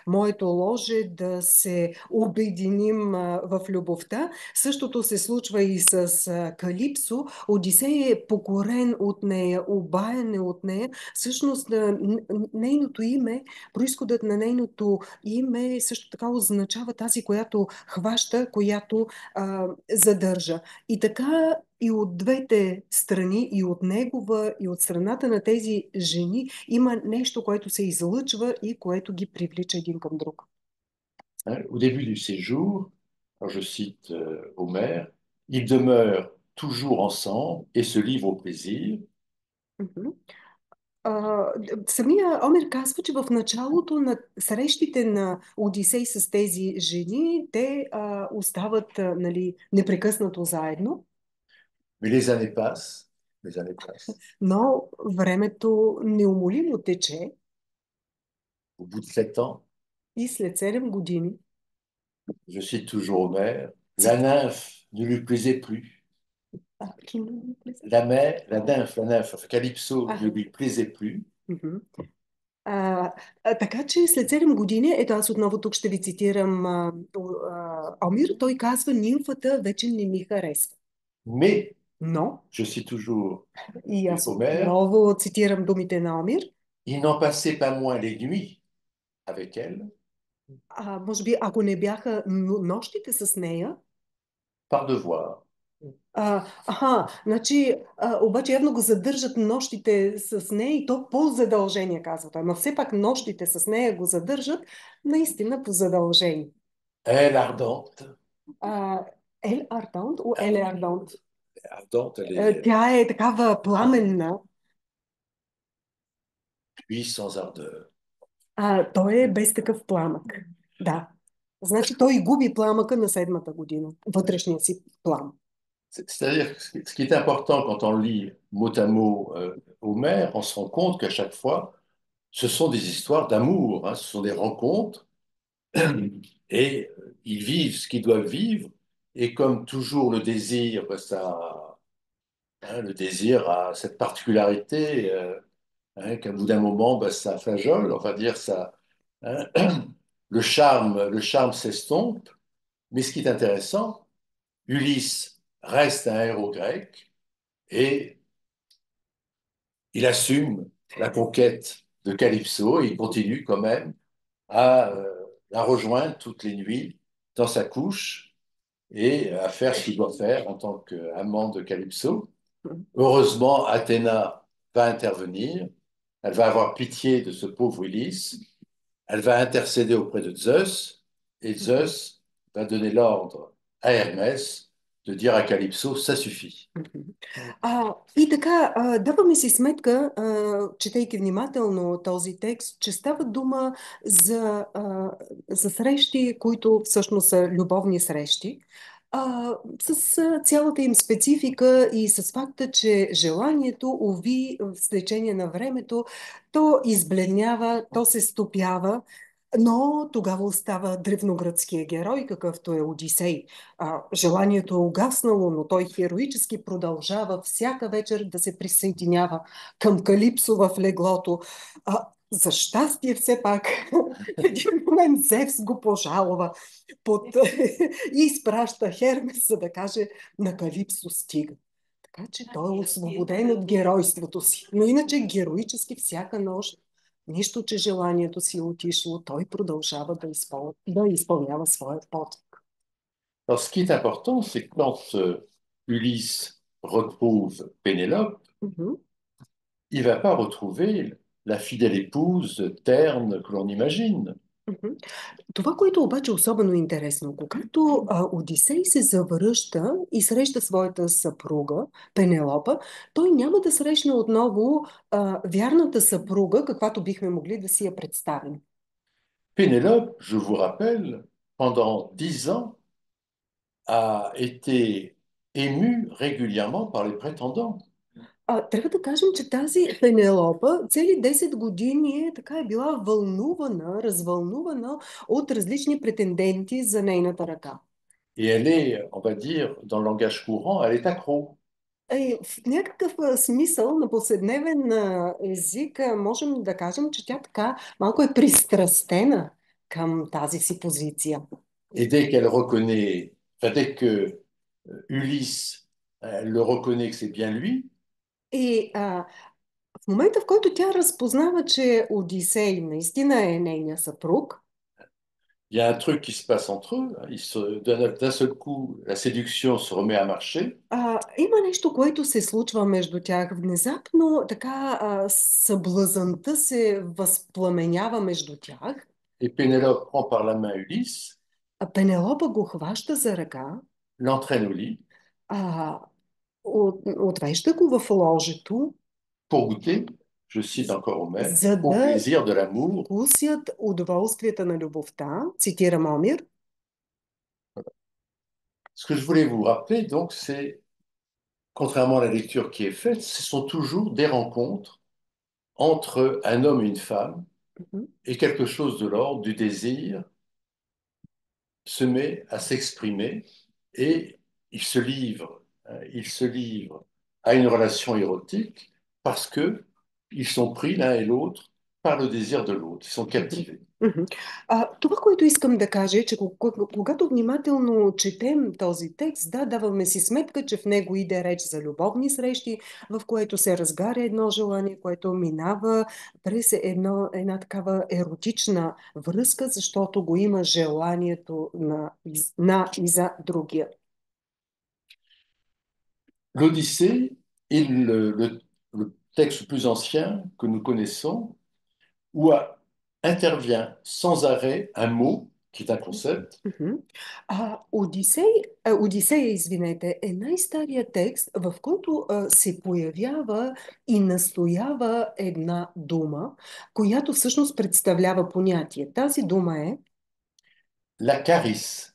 моето ложе да се обединим в любовта. Същото се случва и с Калипсо. Одисей е покорен от нея, обаян е от нея. Всъщност, нейното име, произходът на нейното име също така означава тази, която хваща, която задържа. И така и от двете страни, и от негова, и от страната на тези жени, има нещо, което се излъчва и което ги привлича един към друг. Au début du séjour, alors je cite Homère, ils demeurent toujours ensemble et se livrent au plaisir. Мгм. Самия Омер казва, че в началото на срещите на Одисей с тези жени, те остават нали, непрекъснато заедно, Mais les années passent. но времето неумолимо тече Au bout de 7 ans, и след 7 години, je cite toujours Homère, la nymphe ne lui plaisait plus. Qui ne lui plaisait la nymphe, enfin, Calypso pas. ne lui plaisait plus, Мгм. Така че след 7 години, ето аз отново тук ще ви цитирам Омир, той казва, нимфата вече не ми харесва. mais, Но, je cite toujours и аз Homère, отново цитирам думите на Омир, il n'en passait pas moins les nuits avec elle, може би ако не бяха нощите с нея, par devoir. значи, обаче явно го задържат нощите с нея и то по задължение, казва той. Но все пак нощите с нея го задържат наистина по задължение. Elle, ardente, Ел Ардонт, Еле Ардонт. ardente, elle est Тя е такава пламенна, puis sans ardeur. той е без такъв пламък. Да. Значи той губи пламъка на 7-та година, вътрешния си плам. C'est-à-dire que ce qui est important quand on lit mot à mot Homère, on se rend compte qu'à chaque fois, ce sont des histoires d'amour, hein, ce sont des rencontres, et ils vivent ce qu'ils doivent vivre, et comme toujours le désir, ben, le désir a cette particularité qu'à bout d'un moment, ben, ça flageole, on va dire ça, hein, le charme s'estompe, mais ce qui est intéressant, Ulysse reste un héros grec et il assume la conquête de Calypso et il continue quand même à la rejoindre toutes les nuits dans sa couche et à faire ce qu'il doit faire en tant qu'amant de Calypso. Heureusement, Athéna va intervenir, elle va avoir pitié de ce pauvre Ulysse, elle va intercéder auprès de Zeus et Zeus va donner l'ordre à Hermès de dire à Calypso, ça suffit. И така, даваме си сметка, четейки внимателно този текст, че става дума за срещи, които всъщност са любовни срещи, с цялата им специфика и с факта, че желанието, уви, в течение на времето, то избледнява, то се стопява, но тогава остава древногръцкия герой, какъвто е Одисей. Желанието е угаснало, но той хероически продължава всяка вечер да се присъединява към Калипсо в леглото. За щастие все пак, в един момент Зевс го пожалва и изпраща Хермес, за да каже на Калипсо стига. Така че той е освободен от геройството си. Но иначе героически всяка нощ, нищо, че желанието си е отишло, той продължава да изпълнява своят подвиг. Alors, ce qui est important, c'est que quand Ulysse retrouve Pénélope, il ne va pas retrouver la fidèle épouse terne que l'on imagine. Това, което обаче е особено интересно, когато Одисей се завръща и среща своята съпруга, Пенелопа, той няма да срещне отново вярната съпруга, каквато бихме могли да си я представим. Pénélope, je vous rappelle, pendant 10 ans, a été émue régulièrement par les prétendants. Трябва да кажем, че тази Пенелопа цели 10 години е била вълнувана, развълнувана от различни претенденти за нейната ръка. Et elle est, on va dire, dans le langage courant, elle est accro. В някакъв смисъл на повседневен език можем да кажем, че тя така малко е пристрастена към тази си позиция. Et dès qu'elle reconnaît, enfin, dès que Ulysse elle le reconnaît que c'est bien lui, И в момента, в който тя разпознава, че Одисей наистина е нейния съпруг, il y a un truc qui se passe entre eux. D'un seul coup, la séduction se remet à marcher. има нещо, което се случва между тях. Внезапно така съблазънта се възпламенява между тях. Et Pénélope prend par la main Ulysse, Пенелопа го хваща за ръка, l'entraîne au lit отвежда го в ложето, pour goûter, je cite encore Homère, за au да plaisir de l'amour. вкусят удоволствията на любовта, цитирам Омир. Ce que je voulais vous rappeler, donc, c'est, contrairement à la lecture qui est faite, ce sont toujours des rencontres entre un homme et une femme, et quelque chose de l'ordre du désir se met à s'exprimer et il se livre, ils se livrent à une relation érotique parce que ils sont pris l'un et l'autre par le désir de l'autre. Ils sont captivés. Мгм. Това, което искам да кажа е, че когато внимателно четем този текст, да, даваме си сметка, че в него иде реч за любовни срещи, в което се разгаря едно желание, което минава през една такава еротична връзка, защото го има желанието на и за другия. L'Odyssée est le texte plus ancien que nous connaissons où intervient sans arrêt un mot qui est un concept. Мгм. Одисея, извинете, е най-старият текст, в който се появява и настоява една дума, която всъщност представлява понятие. Тази дума е La charis.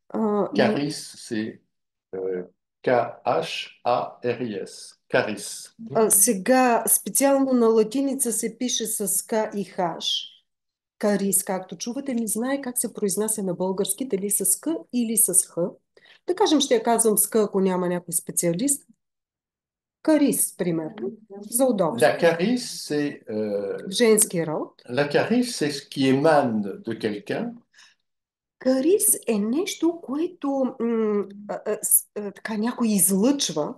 а, Charis, c'est K-H-A-R-I-S. Charis. сега специално на латиница се пише с К и Х. Карис, както чувате, не знае как се произнася на български, дали с К или с Х. Да кажем, ще я казвам с К, ако няма някой специалист. Карис, примерно, за удобство. La charis, c'est Женски род. la charis, c'est ce qui émane de quelqu'un Карис е нещо, което така някой излъчва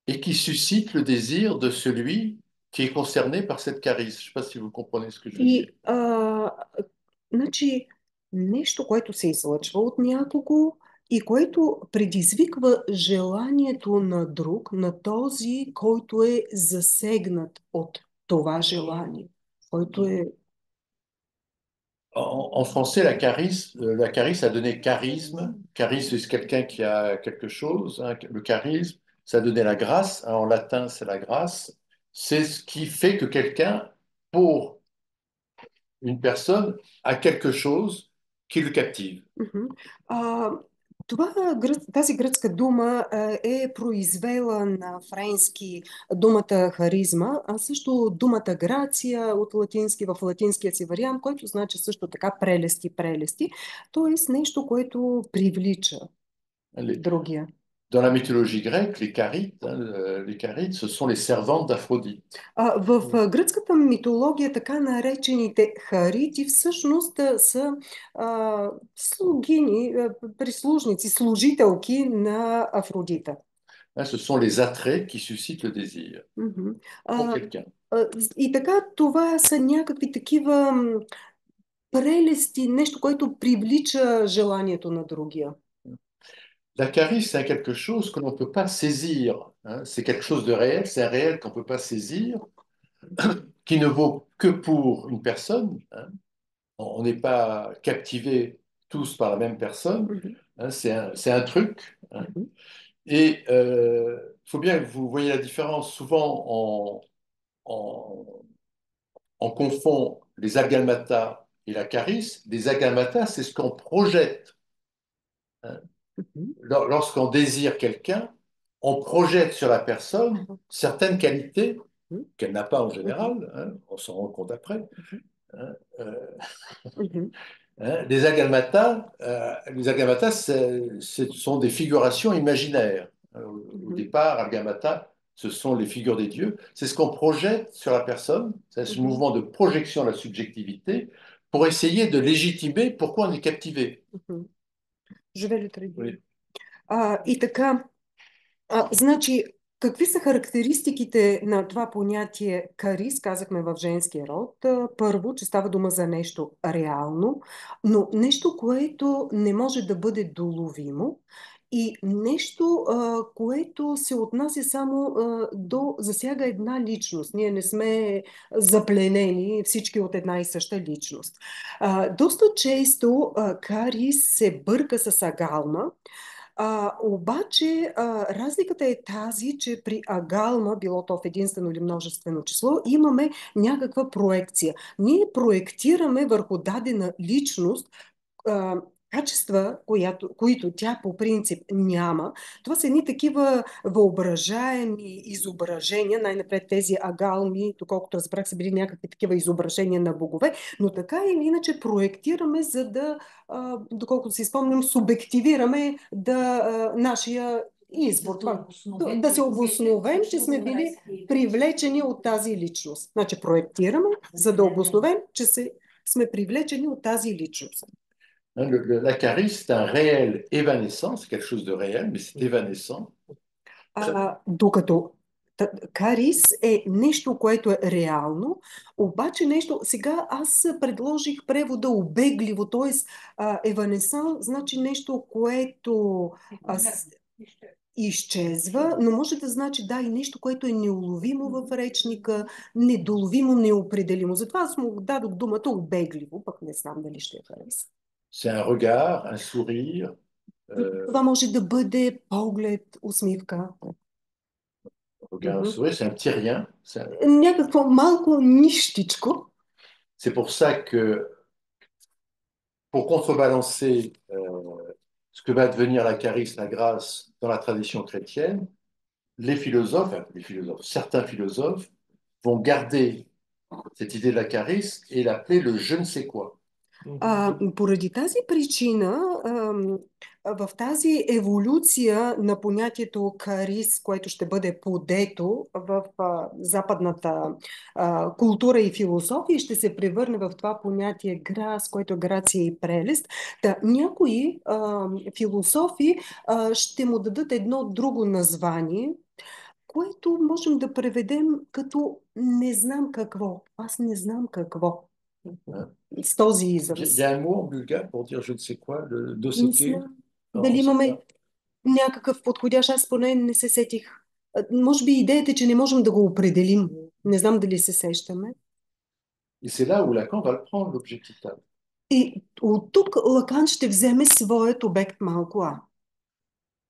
et qui suscite le désir de celui qui est concerné par cette charis. Je ne sais pas si vous comprenez ce que je veux и dire. значи, нещо, което се излъчва от някого и което предизвиква желанието на друг, на този, който е засегнат от това желание, който е... En français, la charis a donné charisme. Charisme, c'est quelqu'un qui a quelque chose, hein. Le charisme, ça a donné la grâce, hein. En latin, c'est la grâce. C'est ce qui fait que quelqu'un, pour une personne, a quelque chose qui le captive. Мгм. А, тази гръцка дума е произвела на френски думата харизма, а също думата грация от латински в латинския си вариант, който значи също така прелести, т.е. нещо, което привлича другия. Dans la mythologie grecque, les charites, ce sont les servantes d'Aphrodite. В гръцката митология така наречените харити всъщност са слугини, прислужници, служителки на Афродита. Ce sont les attraits qui suscitent le désir pour quelqu'un. И така това са някакви такива прелести, нещо, което привлича желанието на другия. La charis, c'est quelque chose que l'on ne peut pas saisir, hein. C'est quelque chose de réel, c'est un réel qu'on ne peut pas saisir, qui ne vaut que pour une personne, hein. On n'est pas captivés tous par la même personne, hein. C'est un truc, hein. Et il faut bien que vous voyez la différence. Souvent, on confond les agalmata et la charis. Les agalmata, c'est ce qu'on projette, hein. Lorsqu'on désire quelqu'un, on projette sur la personne certaines qualités qu'elle n'a pas en général, hein. On s'en rend compte après, hein. Les agalmata, ce sont des figurations imaginaires. Au départ, agalmata, ce sont les figures des dieux. C'est ce qu'on projette sur la personne, c'est ce mouvement de projection de la subjectivité pour essayer de légitimer pourquoi on est captivé. Je vais le traduire. И така, значи, какви са характеристиките на това понятие карис, казахме в женския род? Първо, че става дума за нещо реално, но нещо, което не може да бъде доловимо и нещо, което се отнася само засяга една личност. Ние не сме запленени всички от една и съща личност. Доста често карис се бърка с агалма. Обаче разликата е тази, че при агалма, било то в единствено или множествено число, имаме някаква проекция. Ние проектираме върху дадена личност качества, които тя по принцип няма. Това са едни такива въображаеми изображения, най-напред тези агалми, доколкото разбрах, са били някакви такива изображения на богове, но така или иначе проектираме, за да, доколкото си спомням, субективираме нашия избор. Да се обосновем, че сме били привлечени от тази личност. Значи проектираме, за да обосновем, че сме привлечени от тази личност. La charisme, c'est un réel évanescent, c'est quelque chose de réel, mais c'est évanescent. Докато карис е нещо, което е реално, обаче нещо, сега аз предложих превода обегливо, т.е. еванесан значи нещо, което изчезва, но може да значи да и нещо, което е неуловимо в речника, недоловимо, неопределимо. Затова аз му дадох думата обегливо, пък не знам дали ще хареса. C'est un regard, un sourire. Това може да бъде поглед, усмивка. Regard, un sourire, c'est un petit rien. Някакво малко нищичко. C'est pour ça que, pour contrebalancer ce que va devenir la charisme, la grâce dans la tradition chrétienne, certains philosophes vont garder cette idée de la charisme et l'appeler le je ne sais quoi. Поради тази причина, в тази еволюция на понятието карис, което ще бъде подето в западната култура и философия, ще се превърне в това понятие грас, което е грация и прелест. Някои философи ще му дадат едно друго название, което можем да преведем като не знам какво. Аз не знам какво. С този израз. Il y a un mot en bulgare pour dire je ne sais quoi, le doséké. Дали имаме някакъв подходящ, аз поне не се сетих. Може би идеята е, че не можем да го определим. Не знам дали се сещаме. Et c'est là où Lacan va le prendre, l'objectif. И от тук Лакан ще вземе своят обект малко а.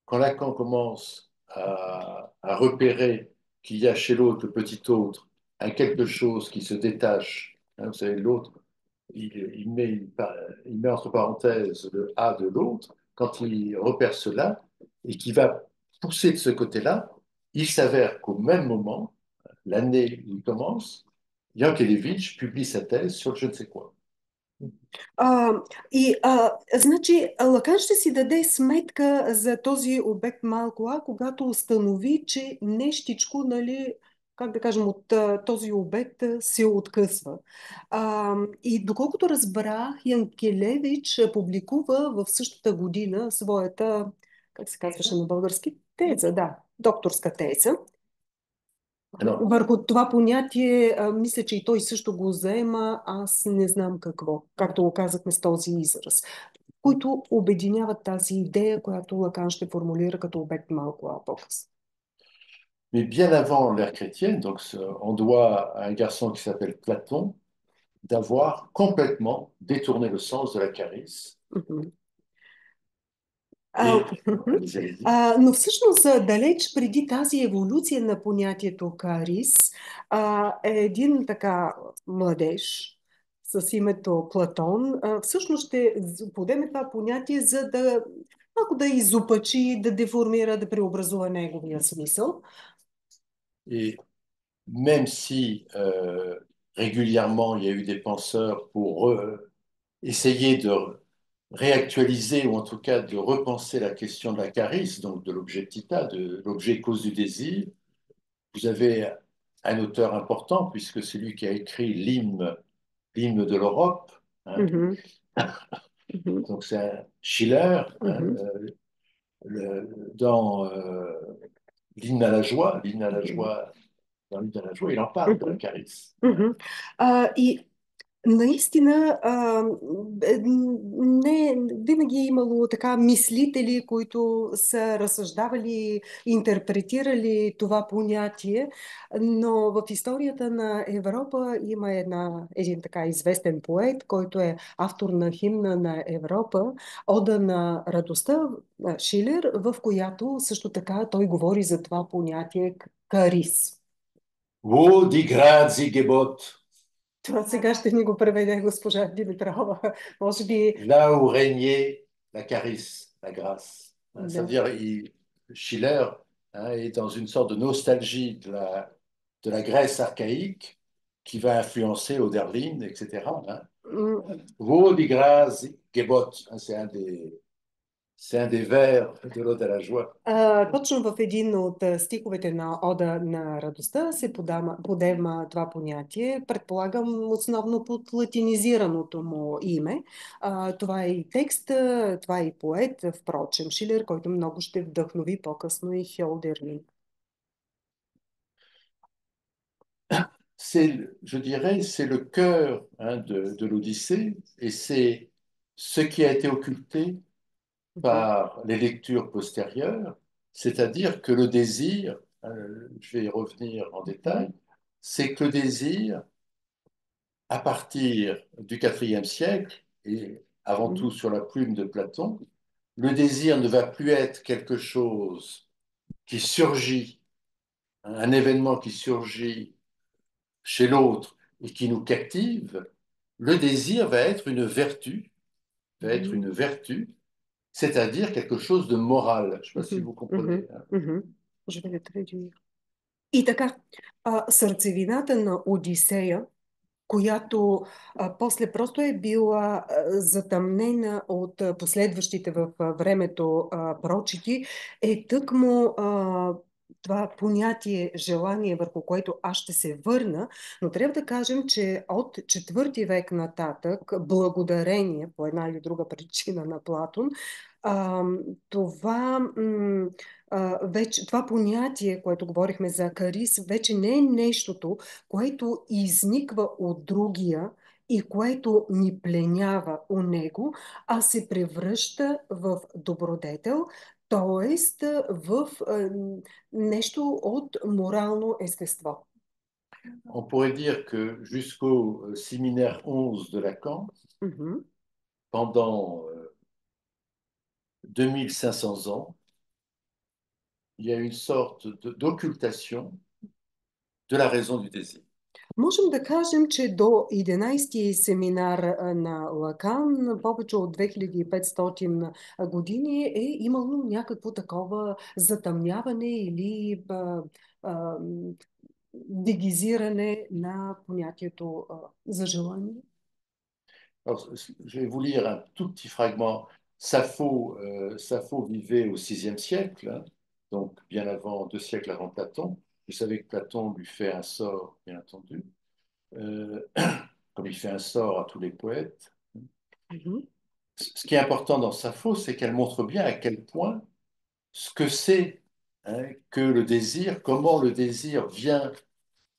Quand Lacan commence à repérer qu'il y a chez l'autre, le petit autre, un quelque chose qui se détache, hein, vous savez, l'autre, il met entre parenthèses le A de l'autre, quand il repère cela et qu'il va pousser de ce côté-là, il s'avère qu'au même moment, l'année où il commence, Yankelevitch publie sa thèse sur le je ne sais quoi. Значи, Лакан ще си даде сметка за този обект малко а, когато установи, че нещичко, нали, как да кажем, от този обект се откъсва. И доколкото разбрах, Янкелевич публикува в същата година своята, как се казваше на български, теза, да, докторска теза. Върху това понятие, мисля, че и той също го заема, аз не знам какво, както го казахме с този израз, които обединяват тази идея, която Лакан ще формулира като обект малко по-късно. Mais bien avant l'ère chrétienne, donc on doit à un garçon qui s'appelle Platon d'avoir complètement détourné le sens de la charis. Но всъщност далеч преди тази еволюция на понятието карис е един така младеж с името Платон. Всъщност ще подеме това понятие, за да малко да изопачи, да деформира, да преобразува неговия смисъл. Et même si régulièrement il y a eu des penseurs pour essayer de réactualiser ou en tout cas de repenser la question de la charis, donc de l'objectita, de l'objet cause du désir. Vous avez un auteur important puisque c'est lui qui a écrit l'hymne de l'Europe. Hein. Donc c'est un Schiller dans l'hymne à la joie, dans l'hymne à la joie, il en parle de la charis. Наистина, не винаги е имало така мислители, които са разсъждавали, интерпретирали това понятие, но в историята на Европа има един така известен поет, който е автор на химна на Европа, Ода на радостта, Шилер, в която също така той говори за това понятие карис. Wo die grazie gebot. Това сега ще ни го преведе госпожа Димитрова. Може би... Là où régnait la charis, la grâce. Ça veut dire, Schiller est dans une sorte de nostalgie de la Grèce archaïque qui va influencer Hölderlin, etc. Wo die grazie gebot, c'est un C'est un des vers de l'Ode à la joie. Точно в един от стиховете на Ода на радостта се подема това понятие. Предполагам основно под латинизираното му име. Това е и текст, това е и поет, впрочем, Шилер, който много ще вдъхнови по-късно и Хьолдерлин. Je dirais, c'est le cœur de l'Odyssée et c'est ce qui a été occulté par les lectures postérieures, c'est-à-dire que le désir, je vais y revenir en détail, c'est que le désir, à partir du IVe siècle, et avant tout sur la plume de Platon, le désir ne va plus être quelque chose qui surgit, un événement qui surgit chez l'autre et qui nous captive. Le désir va être une vertu, c'est-à-dire quelque chose de moral. Je ne sais pas si vous comprenez. Je vais le traduire. И така, сърцевината на Одисея, която после просто е била затъмнена от последващите в времето прочити, е тъкмо това понятие желание, върху което аз ще се върна, но трябва да кажем, че от IV век нататък, благодарение по една или друга причина на Платон, това вече, това понятие, което говорихме за карис, вече не е нещото, което изниква от другия и което ни пленява у него, а се превръща в добродетел, т.е. в нещо от морално естество. On pourrait dire que jusqu'au séminaire 11 de Lacan, pendant 2500 ans, il y a une sorte d'occultation de la raison du désir. Можем да кажем, че до 11-ти семинар на Лакан, повече от 2500 години, е имало някакво такова затъмняване или дегизиране на понятието за желание. Alors, je vais vous lire un tout petit fragment. Sappho vivait au VIe siècle, hein, donc bien avant, 2 siècles avant Platon. Vous savez que Platon lui fait un sort, bien entendu, comme il fait un sort à tous les poètes. Ce qui est important dans Sappho, c'est qu'elle montre bien à quel point ce que c'est, hein, que le désir, comment le désir vient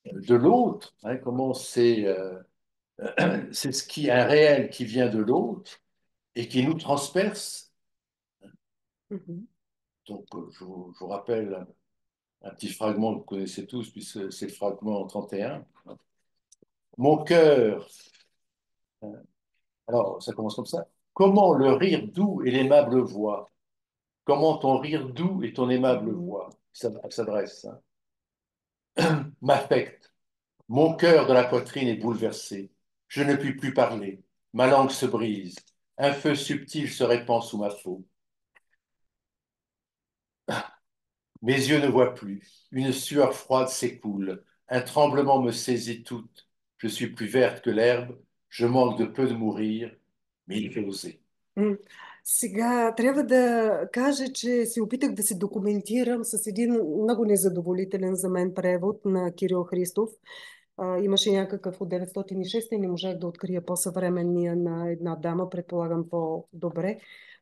de l'autre, hein, comment c'est ce qui est un réel qui vient de l'autre et qui nous transperce. Donc, je vous rappelle un petit fragment que vous connaissez tous, puisque c'est le fragment 31. Mon cœur, alors ça commence comme ça. Comment le rire doux et l'aimable voix, comment ton rire doux et ton aimable voix, ça s'adresse, hein, m'affecte. Mon cœur dans la poitrine est bouleversé. Je ne puis plus parler. Ma langue se brise. Un feu subtil se répand sous ma peau. Mes yeux ne voient plus. Une sueur froide s'écoule. Un tremblement me saisit toute. Je suis plus verte que l'herbe. Je manque de peu de mourir, mais il fait oser. Сега трябва да кажа, че се опитах да се документирам с един много незадоволителен за мен превод на Кирил Христов. Имаше някакъв от 906 и не можах да открия по-съвременния на една дама, предполагам по-добре,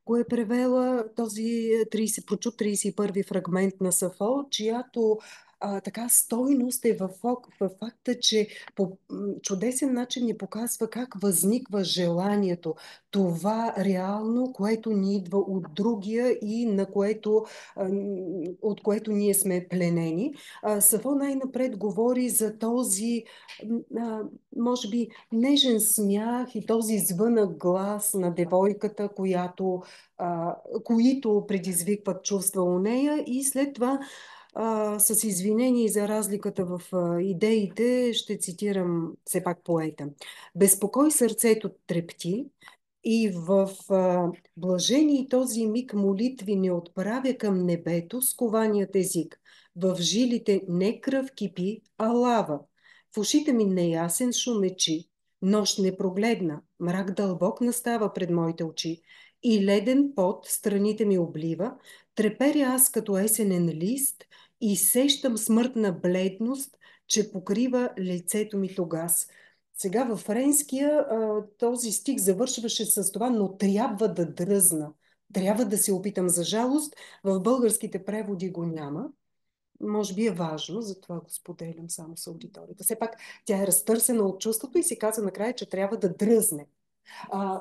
го е превела този прочут 31-ви фрагмент на Сафо, чиято така стойност е в факта, че по чудесен начин ни показва как възниква желанието. Това реално, което ни идва от другия и на от което ние сме пленени. Сафо най-напред говори за този може би нежен смях и този звънък глас на девойката, които предизвикват чувства у нея, и след това с извинение за разликата в идеите ще цитирам все пак поета. Безпокой сърцето трепти и в блажение този миг молитви не отправя към небето скованият език. В жилите не кръв кипи, а лава. В ушите ми неясен шумечи. Нощ непрогледна, мрак дълбок настава пред моите очи. и леден пот страните ми облива, треперя аз като есенен лист и сещам смъртна бледност, че покрива лицето ми тогас. Сега във френския този стих завършваше с това, но трябва да дръзна. Трябва да се опитам. За жалост, в българските преводи го няма. Може би е важно, затова го споделям само с аудиторията. Все пак тя е разтърсена от чувството и се каза накрая, че трябва да дръзне.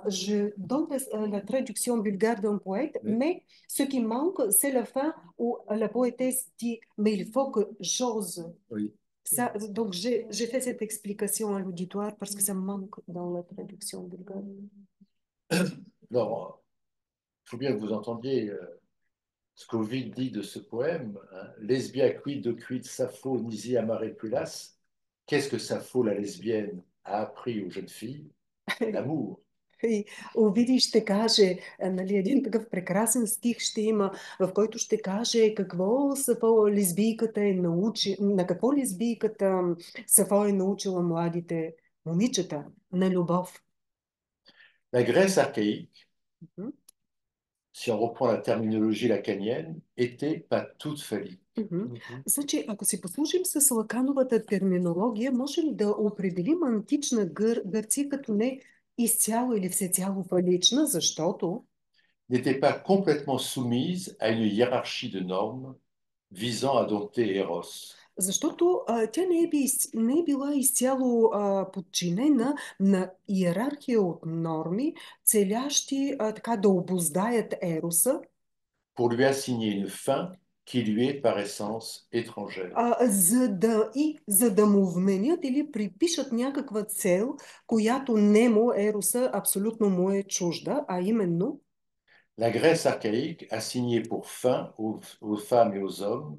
Je donne la traduction bulgare d'un poète, mais ce qui manque, c'est la fin où la poétesse dit mais il faut que j'ose. Oui. Ça, donc j'ai fait cette explication à l'auditoire parce que ça manque dans la traduction bulgare. Alors, il faut bien que vous entendiez ce qu'Ovide dit de ce poème, hein. Lesbia quid Sappho nisi amare pulas. Qu'est-ce que Sappho, la lesbienne, a appris aux jeunes filles? L'amour. И Овидий ще каже, нали, един такъв прекрасен стих ще има, в който ще каже какво Сафо лесбийката е на какво лесбийката Сафо е научила младите момичета на любов. La Grèce archaïque, Мгм. si on reprend la terminologie lacanienne, était pas toute falie. Мгм. Значи, ако си послужим с Лакановата терминология, може ли да определим антична Гърция като не изцяло или всецяло фалична, защото N'était pas complètement soumise à une hiérarchie de normes visant à dompter Eros. Защото тя не е била изцяло подчинена на иерархия от норми, целящи така да обуздаят Ероса, Pour lui assigner une fin qui lui est par essence étrangère. за да му вменят или припишат някаква цел, която немо Ероса абсолютно му е чужда, а именно La Grèce archaïque assignait pour fin aux femmes et aux hommes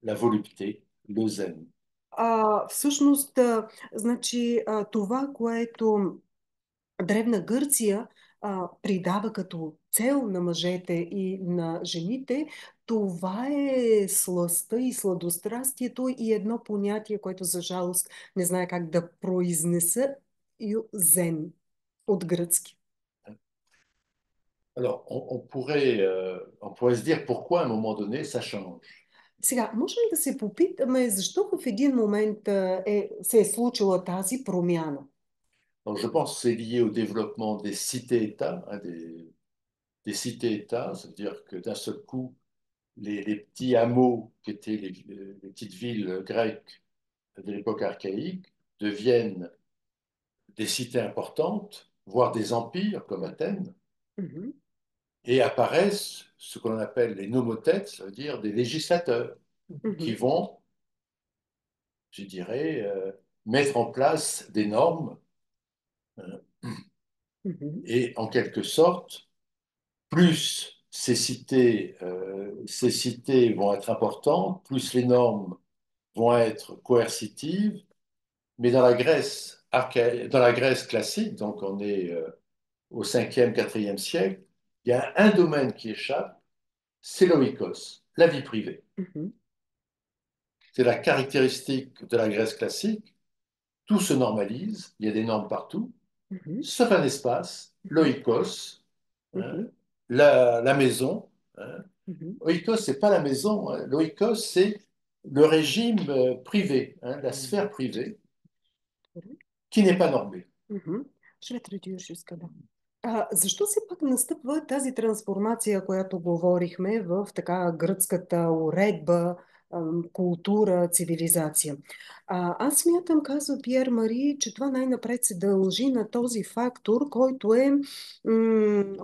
la volupté, le zen. всъщност, значи, това, което Древна Гърция придава като цел на мъжете и на жените, това е сластта и сладострастието и едно понятие, което за жалост не знае как да произнеса, зен от гръцки. Alors, on pourrait se dire pourquoi à un moment donné ça change. Сега, можем да се попитаме защо в един момент се е случила тази промяна. Donc, je pense que c'est lié au développement des cités-États, hein, des cités-États, c'est-à-dire que d'un seul coup, les petits hameaux qui étaient les petites villes grecques de l'époque archaïque deviennent des cités importantes, voire des empires comme Athènes, Мгм. et apparaissent ce qu'on appelle les nomothètes, ça veut dire des législateurs qui Мгм. vont, je dirais, mettre en place des normes euh, Мгм. et en quelque sorte, plus ces cités vont être importantes, plus les normes vont être coercitives. Mais dans la Grèce classique, donc on est au 5e, 4e siècle, il y a un domaine qui échappe, c'est l'oikos, la vie privée. Мгм. C'est la caractéristique de la Grèce classique. Tout se normalise, il y a des normes partout, Мгм. sauf un espace, l'oikos, hein, Мгм. la maison. Hein. Мгм. Oikos, c'est pas la maison, hein. L'oikos, c'est le régime privé, hein, la sphère privée, qui n'est pas normée. Мгм. Je vais traduire jusque-là. Защо се пак настъпва тази трансформация, която говорихме в така гръцката уредба, култура, цивилизация? Аз смятам, казва Пиер Мари, че това най-напред се дължи на този фактор, който е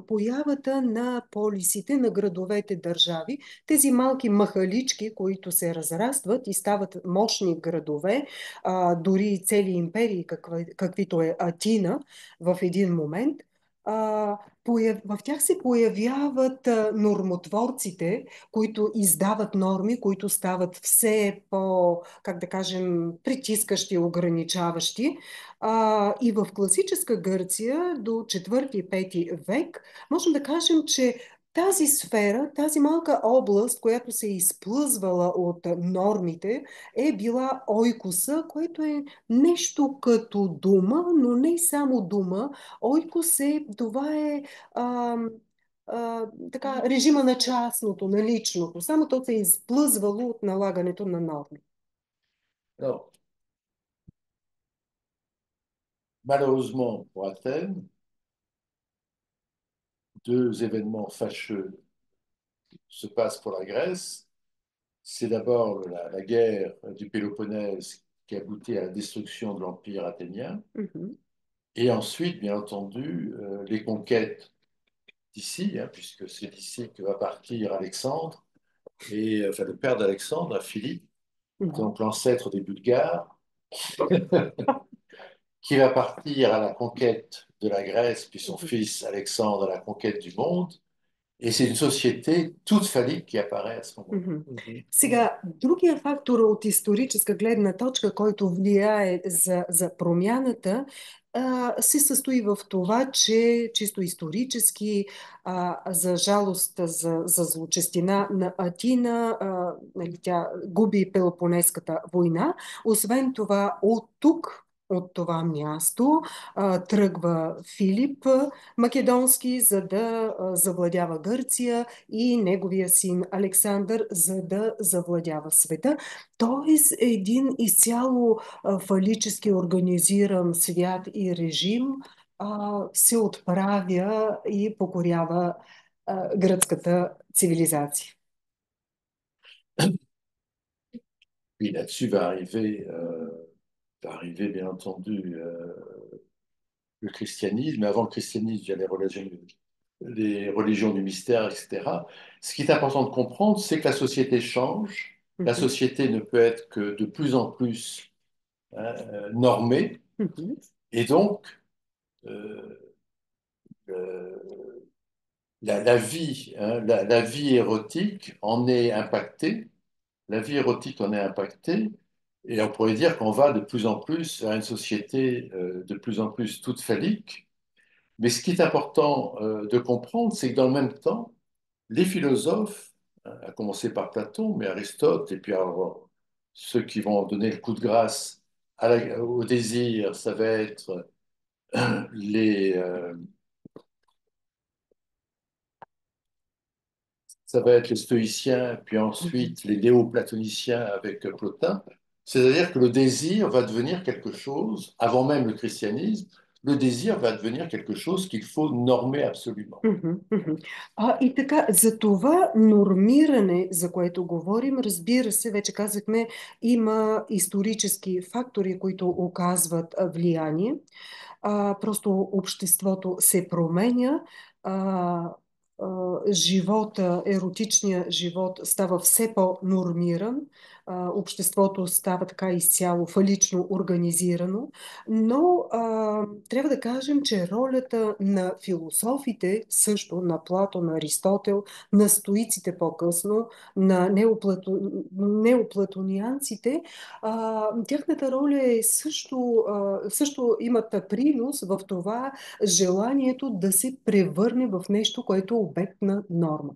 появата на полисите на градовете държави. Тези малки махалички, които се разрастват и стават мощни градове, дори цели империи, каквито е Атина, в един момент, в тях се появяват нормотворците, които издават норми, които стават все по, как да кажем, притискащи, ограничаващи. И в класическа Гърция до 4-5 век можем да кажем, че тази сфера, тази малка област, която се е изплъзвала от нормите, е била ойкоса, което е нещо като дума, но не само дума. Ойкос това е така, режима на частното, на личното. Само то се е изплъзвало от налагането на норми. Alors, malheureusement pour Athènes, deux événements fâcheux se passent pour la Grèce. C'est d'abord la guerre du Péloponnèse qui a abouti à la destruction de l'Empire athénien, et ensuite, bien entendu, les conquêtes d'ici, hein, puisque c'est d'ici que va partir Alexandre, et, enfin le père d'Alexandre, Philippe, donc l'ancêtre des Bulgares, qui va partir à la conquête de la Grèce, puis son fils Alexandre à la conquête du monde. Et c'est une société toute phallique qui apparaît à ce moment-là. Сега, другия фактор от историческа гледна точка, който влияе за промяната, се състои в това, че чисто исторически, за жалост, за злочестина на Атина, нали, тя губи Пелопонеската война. Освен това, от това място тръгва Филип Македонски, за да завладява Гърция, и неговия син Александър, за да завладява света. Тоест един изцяло фалически организиран свят и режим се отправя и покорява гръцката цивилизация. Puis là-dessus va arriver bien entendu le christianisme. Mais avant le christianisme, il y a les religions du mystère, etc. Ce qui est important de comprendre, c'est que la société change. La société ne peut être que de plus en plus normée. Et donc, la vie, hein, la vie érotique en est impactée. La vie érotique en est impactée. Et on pourrait dire qu'on va de plus en plus à une société de plus en plus toute phallique. Mais ce qui est important de comprendre, c'est que dans le même temps, les philosophes, à commencer par Platon, mais Aristote, et puis alors, ceux qui vont donner le coup de grâce au désir, ça va être les, ça va être les stoïciens, puis ensuite les néoplatoniciens avec Plotin. C'est-à-dire que le désir va devenir quelque chose, avant même le christianisme, le désir va devenir quelque chose qu'il faut normer absolument. И така, за това нормиране, за което говорим, разбира се, вече казахме, има исторически фактори, които оказват влияние. Просто обществото се променя, живота, еротичният живот става все по-нормиран, обществото става така изцяло фалично организирано, но трябва да кажем, че ролята на философите, също на Платон, на Аристотел, на стоиците по-късно, на неоплатонианците, тяхната роля е също имат принос в това желанието да се превърне в нещо, което е обект на норма.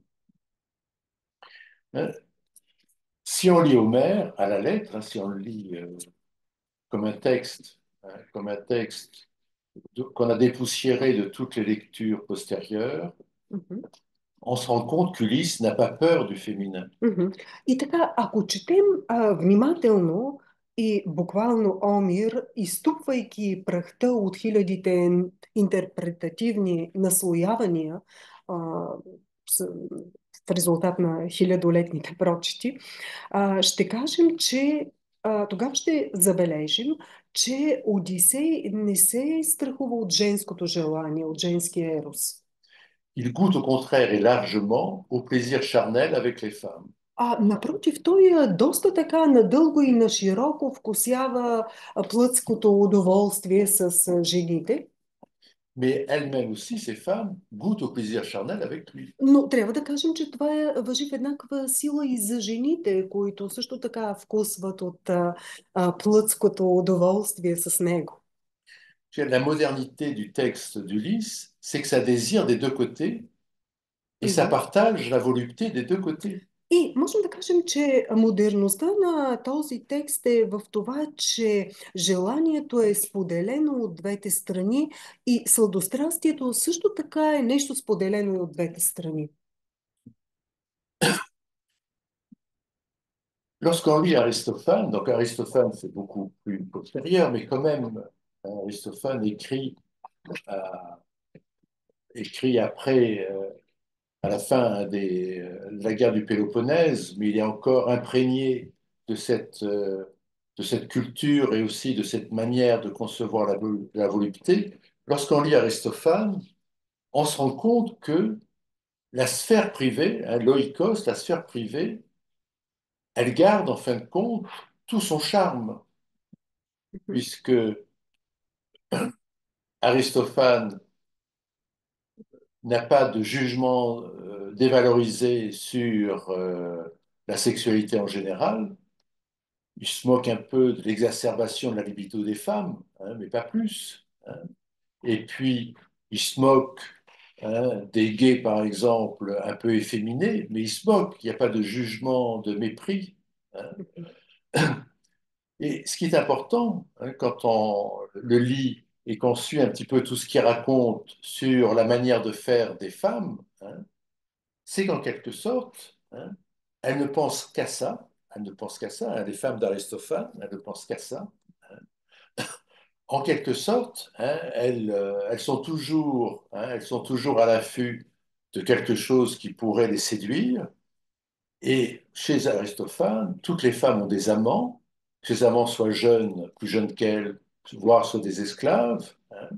Si on lit Homère à la lettre, hein, si on le lit comme un texte qu'on a dépoussiéré de toutes les lectures postérieures, on se rend compte qu'Ulysse n'a pas peur du féminin. И така, ако четем внимателно и буквално Омир, изтупвайки прахта от хилядите интерпретативни наслоявания в резултат на хилядолетните прочити, ще кажем, че тогава ще забележим, че Одисей не се страхува от женското желание, от женския ерос. Il goûte au contraire et largement au plaisir charnel avec les femmes. Напротив, той доста така надълго и на широко вкусява плътското удоволствие с жените. Mais elles-mêmes aussi, ces femmes, goûtent au plaisir charnel avec lui. Но трябва да кажем, че това важи в еднаква сила и за жените, които също така вкусват от плътското удоволствие с него. La modernité du texte d'Ulysse, c'est que ça désire des deux côtés et ça partage la volupté des deux côtés. И можем да кажем, че модерността на този текст е в това, че желанието е споделено от двете страни и сладострастието също така е нещо споделено и от двете страни. Lorsqu'on lit Aristophane, donc Aristophane c'est beaucoup plus postérieur, mais quand même Aristophane écrit après, à la fin de la guerre du Péloponnèse, mais il est encore imprégné de cette culture et aussi de cette manière de concevoir la volupté. Lorsqu'on lit Aristophane, on se rend compte que la sphère privée, hein, l'oikos, la sphère privée, elle garde en fin de compte tout son charme, puisque Aristophane n'a pas de jugement dévalorisé sur la sexualité en général. Il se moque un peu de l'exacerbation de la libido des femmes, hein, mais pas plus, hein. Et puis, il se moque, hein, des gays, par exemple, un peu efféminés, mais il se moque. Il n'y a pas de jugement, de mépris, hein. Et ce qui est important, hein, quand on le lit et qu'on suit un petit peu tout ce qu'il raconte sur la manière de faire des femmes, hein, c'est qu'en quelque sorte, hein, elles ne pensent qu'à ça, elles ne pensent qu'à ça, hein, les femmes d'Aristophane, elles ne pensent qu'à ça. Hein. En quelque sorte, hein, elles sont toujours à l'affût de quelque chose qui pourrait les séduire. Et chez Aristophane, toutes les femmes ont des amants, que ces amants soient jeunes, plus jeunes qu'elles, voire soient des esclaves. Hein.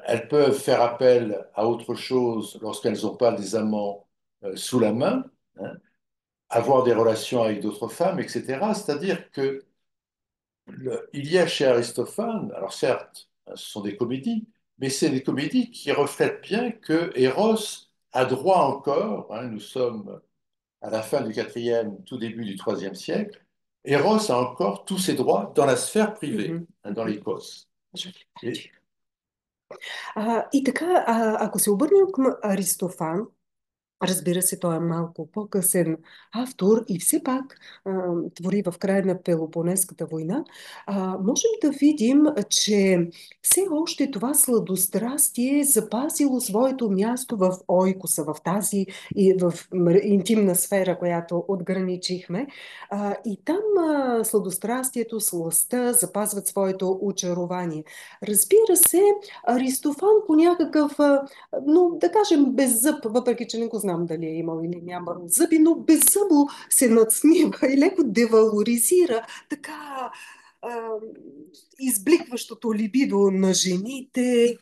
Elles peuvent faire appel à autre chose lorsqu'elles n'ont pas des amants sous la main, hein, avoir des relations avec d'autres femmes, etc. C'est-à-dire que il y a chez Aristophane, alors certes, ce sont des comédies, mais c'est des comédies qui reflètent bien que Eros a droit encore, hein, nous sommes à la fin du IVe, tout début du IIIe siècle, Eros a encore tous ses droits dans la sphère privée, hein, dans l'Écosse. Et, И така, ако се обърнем към Аристофан, разбира се, той е малко по-късен автор и все пак твори в края на Пелопонеската война. Можем да видим, че все още това сладострастие е запазило своето място в ойкоса, в тази и в интимна сфера, която отграничихме. И там сладострастието, сластта запазват своето очарование. Разбира се, Аристофан по някакъв, но да кажем без зъб, въпреки че не го знам дали е имал или нямал зъби, но беззъбо се надсмива и леко девалоризира така избликващото либидо на жените,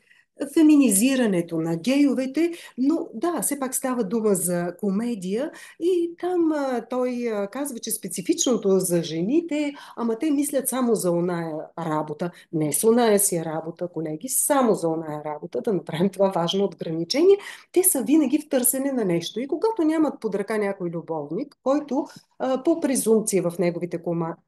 феминизирането на гейовете, но да, все пак става дума за комедия и там той казва, че специфичното за жените, ама те мислят само за оная работа. Не с оная си работа, колеги, само за оная работа, да направим това важно отграничение. Те са винаги в търсене на нещо. И когато нямат под ръка някой любовник, който по презумпция в неговите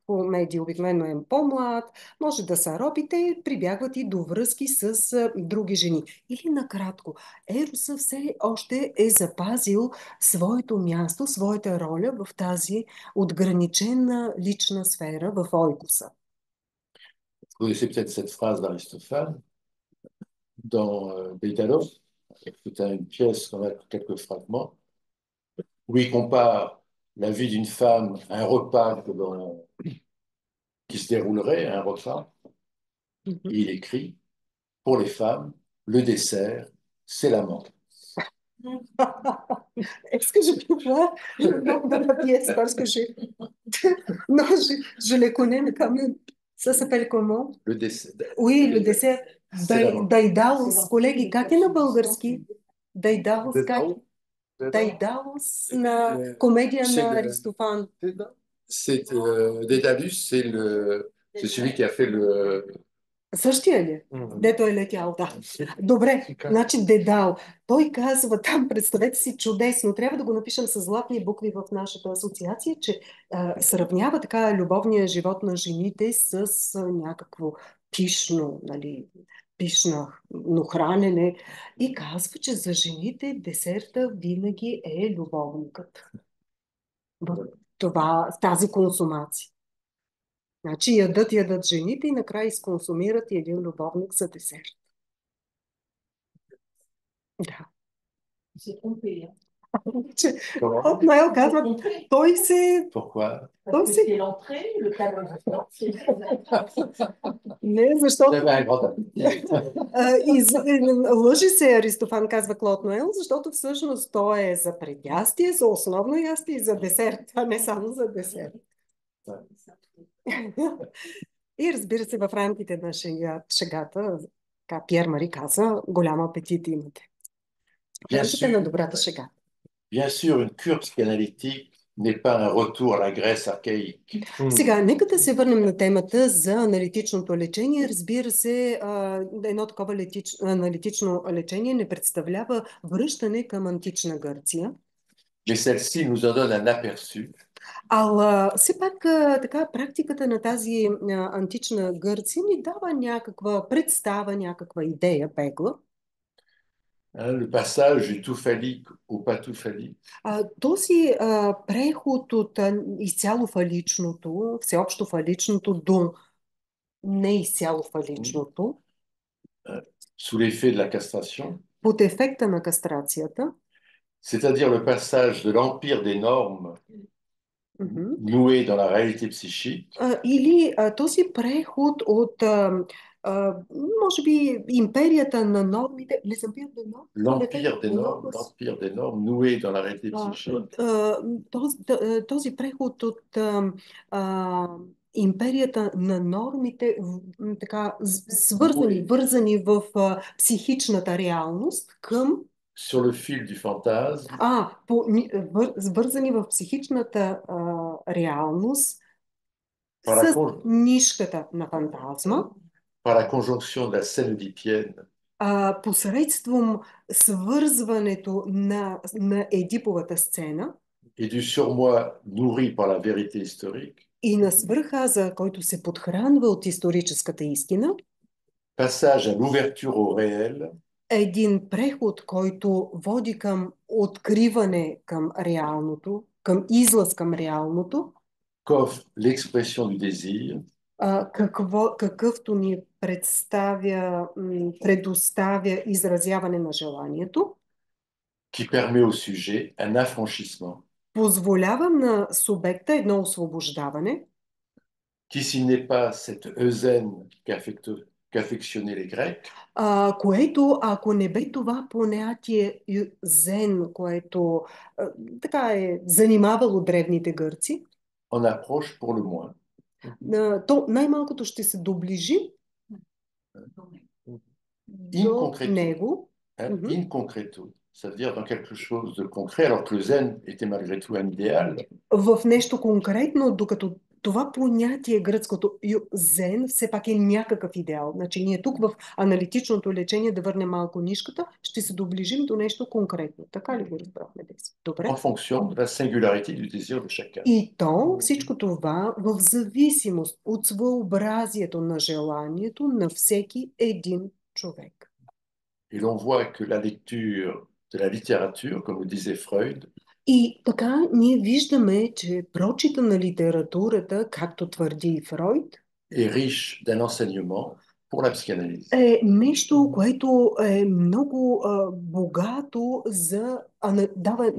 комедии обикновено е по-млад, може да са робите, прибягват и до връзки с други жени. Или накратко, Ероса все още е запазил своето място, своята роля в тази отграничена лична сфера в ойкоса. vous connaissez peut-être cette phrase d'Aristophane dans Dédalus, c'est une pièce qu'on a quelques fragments, où il compare la vie d'une femme à un repas qui se déroulerait, un repas, et il écrit, pour les femmes, le dessert, c'est l'amant. Est-ce que je peux voir le nom de la pièce parce que non, je les connais, mais quand même. Ça s'appelle comment? Le dessert. Oui, le dessert. C'est l'amant. Дайдалус, колеги, как е на български? Дайдалус, как? Дайдалус на комедия на Аристофан. Dédalus, c'est celui qui a fait le... Същия ли? Дето е летял, да. Добре, значи Дедал. Той казва там, представете си, чудесно. Трябва да го напишем с златни букви в нашата асоциация, че сравнява така любовния живот на жените с някакво пишно, нали, пишно хранене и казва, че за жените десерта винаги е любовникът. в тази консумация. Значи ядат жените и накрая изконсумират и един любовник за десерт. Да. От Ноел казва, той се... Той се... Не, защото... Лъжи се Аристофан, казва Клод Ноел, защото всъщност той е за предястие, за основно ястие и за десерт, а не само за десерт. И разбира се, в рамките на шегата, Пиер Мари каза, голям апетит имате. В рамките на добрата шега. Bien sûr, une cure psychanalytique n'est pas un retour à la Grèce archaïque. Сега, нека да се върнем на темата за аналитичното лечение. Разбира се, едно такова аналитично лечение не представлява връщане към антична Гърция. Mais celle-ci nous en donne un aperçu. Все пак така практиката на тази антична Гърция ни дава някаква представа, някаква идея бегла. Le passage du tout phallique au pas tout phallique. Този преход от изцяло фаличното, всеобщо фаличното до не изцяло фаличното, sous l'effet de la castration, под ефекта на кастрацията, c'est-à-dire le passage de l'empire des normes noué dans la réalité psychique, или този преход от може би империята на нормите, l'empire des normes noué dans la réalité psychique, този преход от империята на нормите, така вързани в психичната реалност към sur le fil du fantasme, вързани в психичната реалност с нишката на фантазма, par la conjonction de la scène oedipienne, посредством свързването на Едиповата сцена et du surmoi nourri par la vérité historique, и на свръхаза, който се подхранва от историческата истина, passage à l'ouverture au réel, един преход, който води към откриване към реалното, към излаз към реалното, qu'offre l'expression du désir, какъвто ни предоставя изразяване на желанието, qui permet au sujet un affranchissement, позволява на субекта едно освобождаване, qui s'il n'est pas cette euthène qu'affectionnaient les Grecs, което, ако не бе това понятие зен, което така е занимавало древните гърци, en approche pour le moins. То най-малкото ще се доближи до него. In concreto, ça veut dire dans quelque chose de concret, alors que le zen était malgré tout un idéal. В нещо конкретно, докато това понятие гръцкото зен все пак е някакъв идеал. Значи ние тук в аналитичното лечение, да върнем малко нишката, ще се доближим до нещо конкретно. Така ли го разбрахме, Деси? Добре. En fonction de la singularité du désir de chacun. И то, всичко това, в зависимост от своеобразието на желанието на всеки един човек. Et l'on voit que la lecture de la littérature, comme le disait Freud, и така ние виждаме, че прочита на литературата, както твърди и Фройд, est riche d'un enseignement pour la psychanalyse. Е нещо, което е много богато дава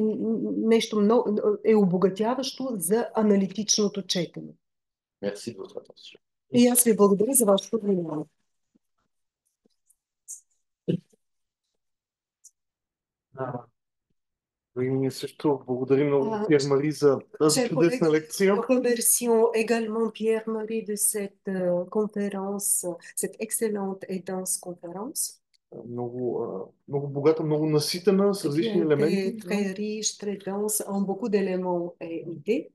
нещо много, е обогатяващо за аналитичното четене. Merci de votre attention. И аз ви благодаря за вашето внимание. Ние също благодарим много Пиер Мари за тази чудесна лекция. Remercions également Pierre Marie de cette conférence, cette excellente et dense conférence. Много богата, много наситена с различни елементи. Très riche, très dense, en beaucoup d'éléments et idées.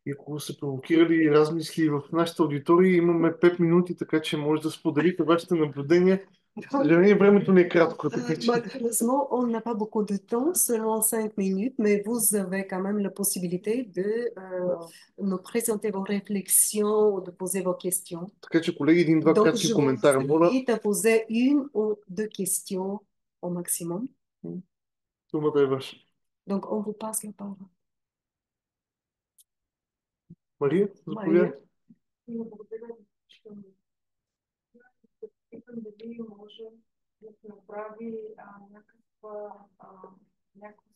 И ако са провокирали размисли в нашата аудитория, имаме 5 минути, така че може да споделите вашите наблюдения. Съжаление, времето не е кратко. Malheureusement, on n'a pas beaucoup de temps, seulement 5 minutes, mais vous avez quand même la possibilité de nous présenter vos réflexions ou de poser vos questions. Така че, колеги, един-два кратки коментара. Donc, je vous invite à poser une ou deux questions au maximum. Думата е ваша. Donc, on vous passe la parole. Мария, Мария. заповядай. Благодаря, че питам дали може да се направи някакво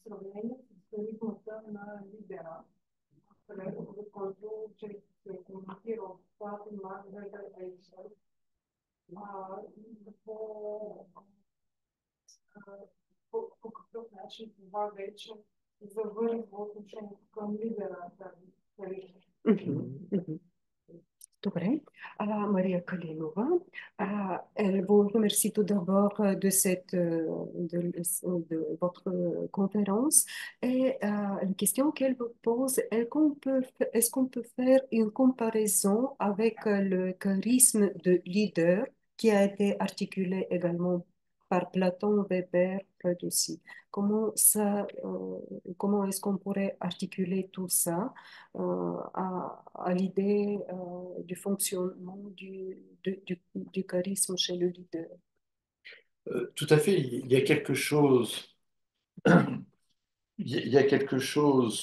сравнение с харизмата на лидера, за който често се коментира от това, по какъв начин това вече завършва отношението към лидера на тази харизма. Добре. Maria Kalinova, elle vous remercie tout d'abord de votre conférence. Et la question qu'elle vous pose, est-ce qu'on peut faire une comparaison avec le charisme de leader qui a été articulé également par Platon, Weber, Freud aussi? Comment est-ce qu'on pourrait articuler tout ça à l'idée du fonctionnement du charisme chez le leader? Tout à fait, il y a quelque chose, il y a quelque chose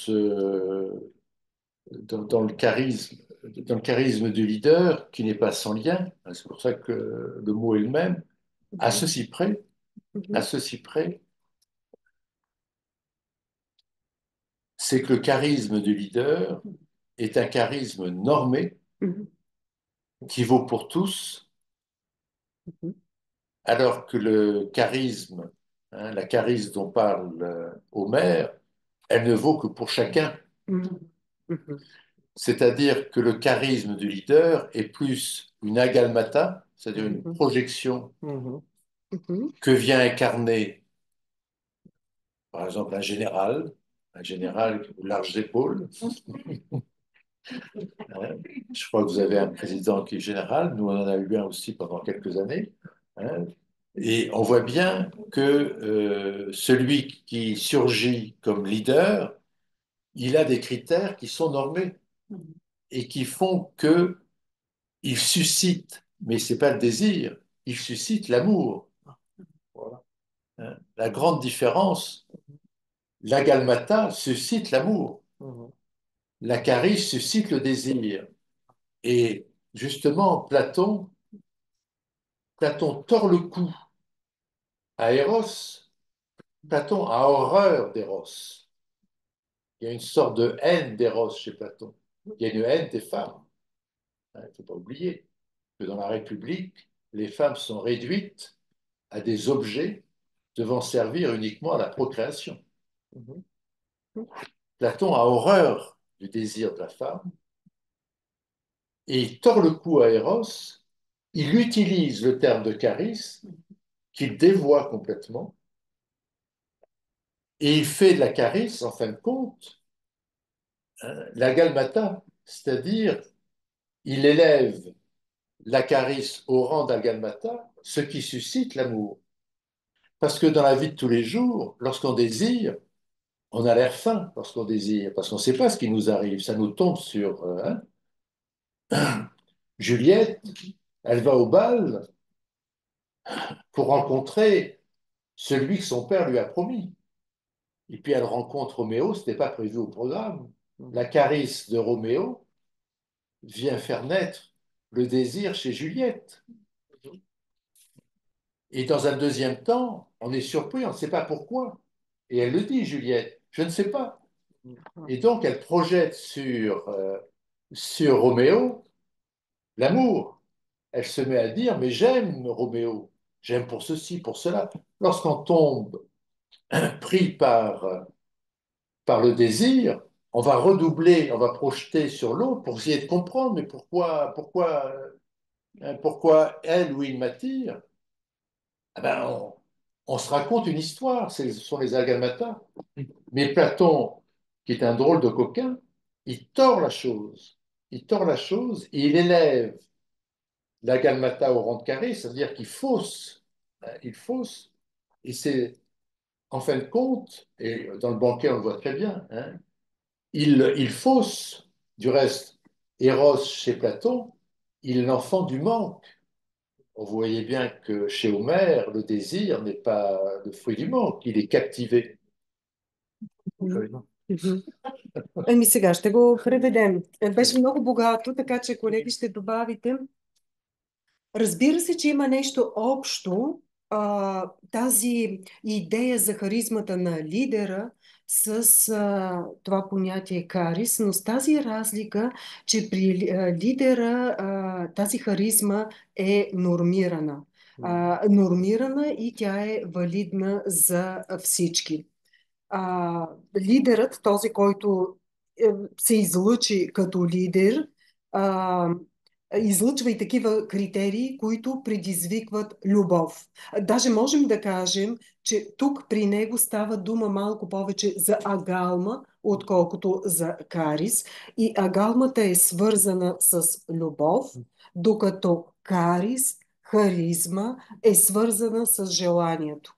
dans le charisme du leader qui n'est pas sans lien. C'est pour ça que le mot est le même. À ceci près, c'est que le charisme du leader est un charisme normé qui vaut pour tous, alors que le charisme, la charisme dont parle Homère, elle ne vaut que pour chacun. C'est-à-dire que le charisme du leader est plus une agalmata, c'est-à-dire une projection que vient incarner, par exemple, un général aux larges épaules. Je crois que vous avez un président qui est général, nous on en a eu un aussi pendant quelques années. Et on voit bien que celui qui surgit comme leader, il a des critères qui sont normés et qui font qu'il suscite, mais ce n'est pas le désir, il suscite l'amour. Voilà. La grande différence, l'agalmata suscite l'amour, la charisme suscite le désir. Et justement, Platon tord le cou à Eros. Platon a horreur d'Eros. Il y a une sorte de haine d'Eros chez Platon. Il y a une haine des femmes. Il ne faut pas oublier que dans la République, les femmes sont réduites à des objets devant servir uniquement à la procréation. Platon a horreur du désir de la femme et il tord le cou à Eros. Il utilise le terme de charisme qu'il dévoie complètement et il fait de la charisme, en fin de compte, la galmata, c'est-à-dire il élève la charisme au rang d'agalmata, ce qui suscite l'amour. Parce que dans la vie de tous les jours, lorsqu'on désire, on a l'air fin lorsqu'on désire, parce qu'on ne sait pas ce qui nous arrive, ça nous tombe sur... Juliette, elle va au bal pour rencontrer celui que son père lui a promis. Et puis elle rencontre Roméo, ce n'était pas prévu au programme. La charisme de Roméo vient faire naître le désir chez Juliette. Et dans un deuxième temps, on est surpris, on ne sait pas pourquoi. Et elle le dit, Juliette, je ne sais pas. Et donc elle projette sur Roméo l'amour. Elle se met à dire, mais j'aime Roméo, j'aime pour ceci, pour cela. Lorsqu'on tombe pris par le désir, on va redoubler, on va projeter sur l'autre pour essayer de comprendre, mais pourquoi elle ou il m'attire? Ah ben, on se raconte une histoire, ce sont les agamata. Mais Platon, qui est un drôle de coquin, il tord la chose. Il tord la chose et il élève l'agalmata au rang de carré, c'est-à-dire qu'il fausse. Il fausse. Et c'est, en fin de compte, et dans le banquet on le voit très bien, il fausse. Du reste, Eros chez Platon, il est l'enfant du manque. Vous voyez bien que chez Homère, le désir n'est pas le fruit du manque, il est captivé. Мгм. Ами сега ще го преведем. Беше много богато, така че колеги ще добавите. Разбира се, че има нещо общо тази идея за харизмата на лидера с това понятие карис, но с тази разлика, че при лидера тази харизма е нормирана. Нормирана и тя е валидна за всички. Лидерът, този, който се излъчи като лидер, а, излъчва и такива критерии, които предизвикват любов. Даже можем да кажем, че тук при него става дума малко повече за агалма, отколкото за карис. И агалмата е свързана с любов, докато карис, харизма е свързана с желанието.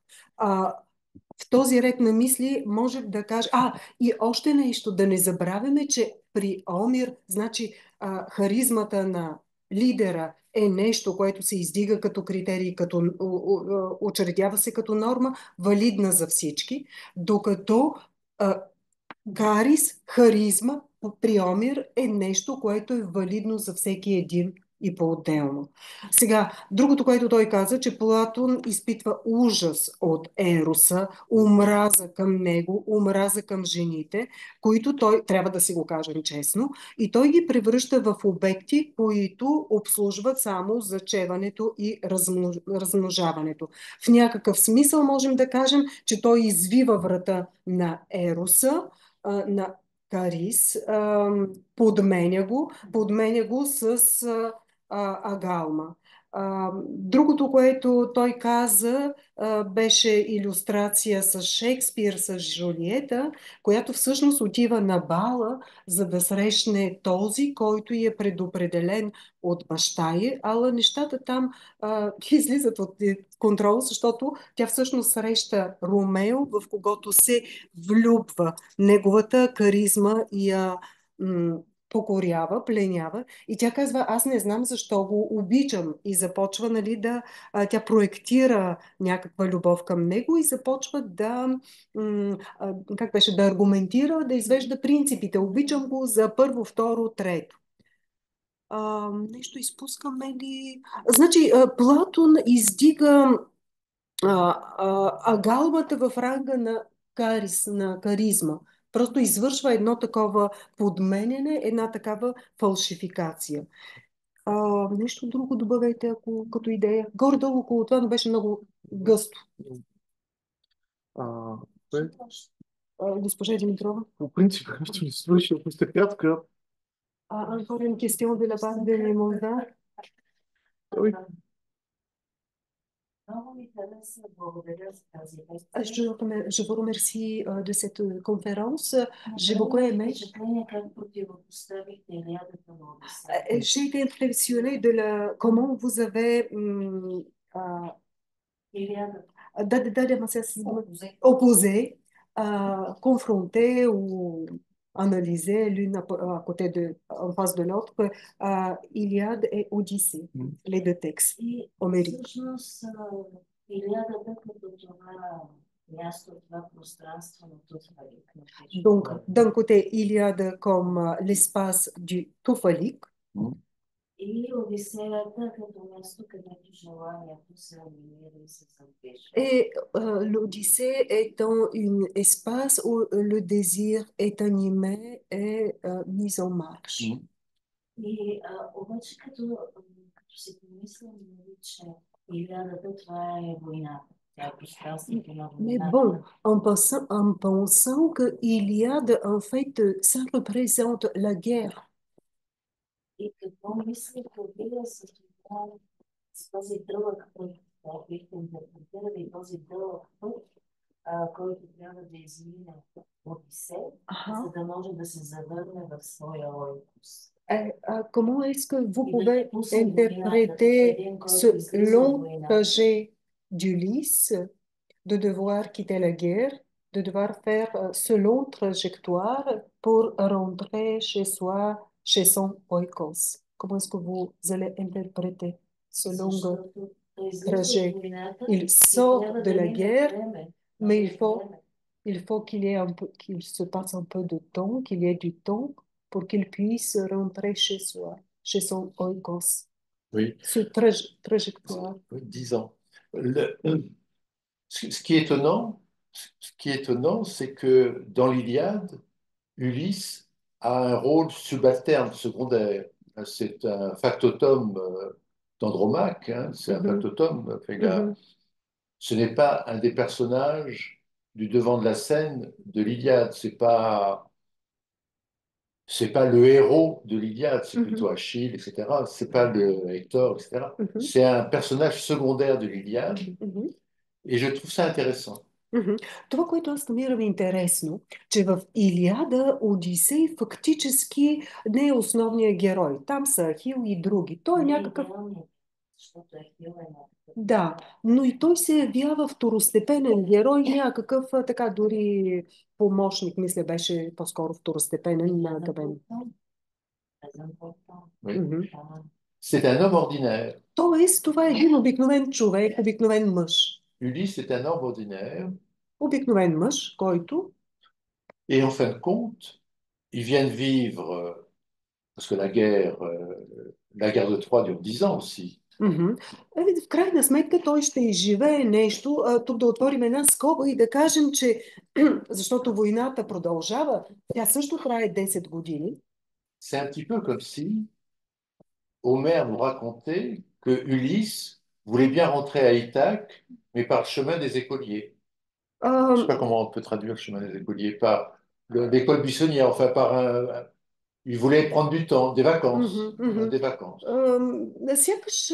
В този ред на мисли може да кажа... И още нещо, да не забравяме, че при Омир, значи харизмата на лидера е нещо, което се издига като критерий, като учредява се като норма, валидна за всички, докато карис, харизма при Омир е нещо, което е валидно за всеки един и по-отделно. Сега, другото, което той каза, че Платон изпитва ужас от Ероса, омраза към него, омраза към жените, които той, трябва да си го кажем честно, и той ги превръща в обекти, които обслужват само зачеването и размножаването. В някакъв смисъл можем да кажем, че той извива врата на Ероса, на Карис, подменя го с агалма. Другото, което той каза, беше илюстрация с Шекспир, с Жулиета, която всъщност отива на бала, за да срещне този, който й е предопределен от баща й, ала нещата там излизат от контрол, защото тя всъщност среща Ромео, в когото се влюбва. Неговата каризма я покорява, пленява и тя казва, аз не знам защо го обичам, и започва, нали, тя проектира някаква любов към него и започва как беше, да аргументира, да извежда принципите. Обичам го за първо, второ, трето. Нещо изпускаме ли? Значи, Платон издига агалмата в ранга на карис, на каризма. Просто извършва едно такова подменене, една такава фалшификация. Нещо друго добавете, ако като идея. Горе-долу около това, но беше много гъсто. Добре. Госпожа Димитрова. По принцип, ще ми свърши, ако сте кратка. Encore une question de la part de Lemonda. Oui. Je vous remercie de cette conférence. J'ai beaucoup aimé. J'ai été impressionnée de comment vous avez opposé, confronté ou analysé l'une à côté en face de l'autre, Iliade et Odyssée, les deux textes homériques. Donc, d'un côté, Iliade comme l'espace du Toufalik. И Одисеята като място, където желанието се анимира и се задвижва. Et l'Odyssée étant un espace où le désir est animé et mis en marche. И обаче като си помисля, че Илиадата това е войната. Тя е пространството на войната. Mais bon, en pensant que Iliade, en fait, ça représente la guerre. И какво мислите вие с този дълъг път, бихте интерпретирали и този дълъг път, който трябва да измине Одисей, за да може да се завърне в своя Оикос? Comment est-ce que vous pouvez interpréter ce long trajet d'Ulysse, de devoir quitter la guerre, de devoir faire ce long trajectoire pour rentrer chez soi, chez son oikos? Comment est-ce que vous allez interpréter ce long trajet? Il sort de la guerre, mais il faut Il faut qu'il y ait un peu, qu'il se passe un peu de temps, qu'il y ait du temps pour qu'il puisse rentrer chez soi, chez son oikos, Oui, sur trajectoire. 10 ans. Le- ce qui est étonnant, ce qui est étonnant, c'est que dans l'Iliade, Ulysse a un rôle subalterne, secondaire. C'est un factotum d'Andromaque, hein, c'est un Mhm, factotum. Enfin, mhm, ce n'est pas un des personnages du devant de la scène de l'Iliade. C'est pas le héros de l'Iliade, c'est plutôt mhm, Achille, etc. C'est pas le Hector, etc. mhm, C'est un personnage secondaire de l'Iliade, mhm, et je trouve ça intéressant. мгм. Това, което аз намирам интересно, че в Илиада Одисей фактически не е основният герой. Там са Ахил и други. Той е Не е някакъв... идеалният, защото Ахил е някакъв. Да, но и той се явява второстепенен герой, някакъв така дори помощник, мисля, беше по-скоро второстепенен на Агавен. Très important. Oui. Мгм. Ah, C'est un homme ordinaire. Тоест, това е един обикновен човек, обикновен мъж. Ulysse est un homme ordinaire, Обикновен мъж, който... et en fin de compte, ils viennent vivre, parce que la guerre de Troie dure 10 ans aussi. Мгм. В крайна сметка той ще изживее нещо. Тук да отворим една скоба и да кажем, че защото войната продължава, тя също трае 10 години. C'est un petit peu comme si Homère nous racontait que Ulysse voulait bien rentrer à Ithaque, mais par le chemin des écoliers. Je ne sais А, pas comment on peut traduire le chemin des écoliers, par l'école buissonnière, enfin par il voulait prendre du temps, des мгм, vacances, мгм. des vacances. Сякаш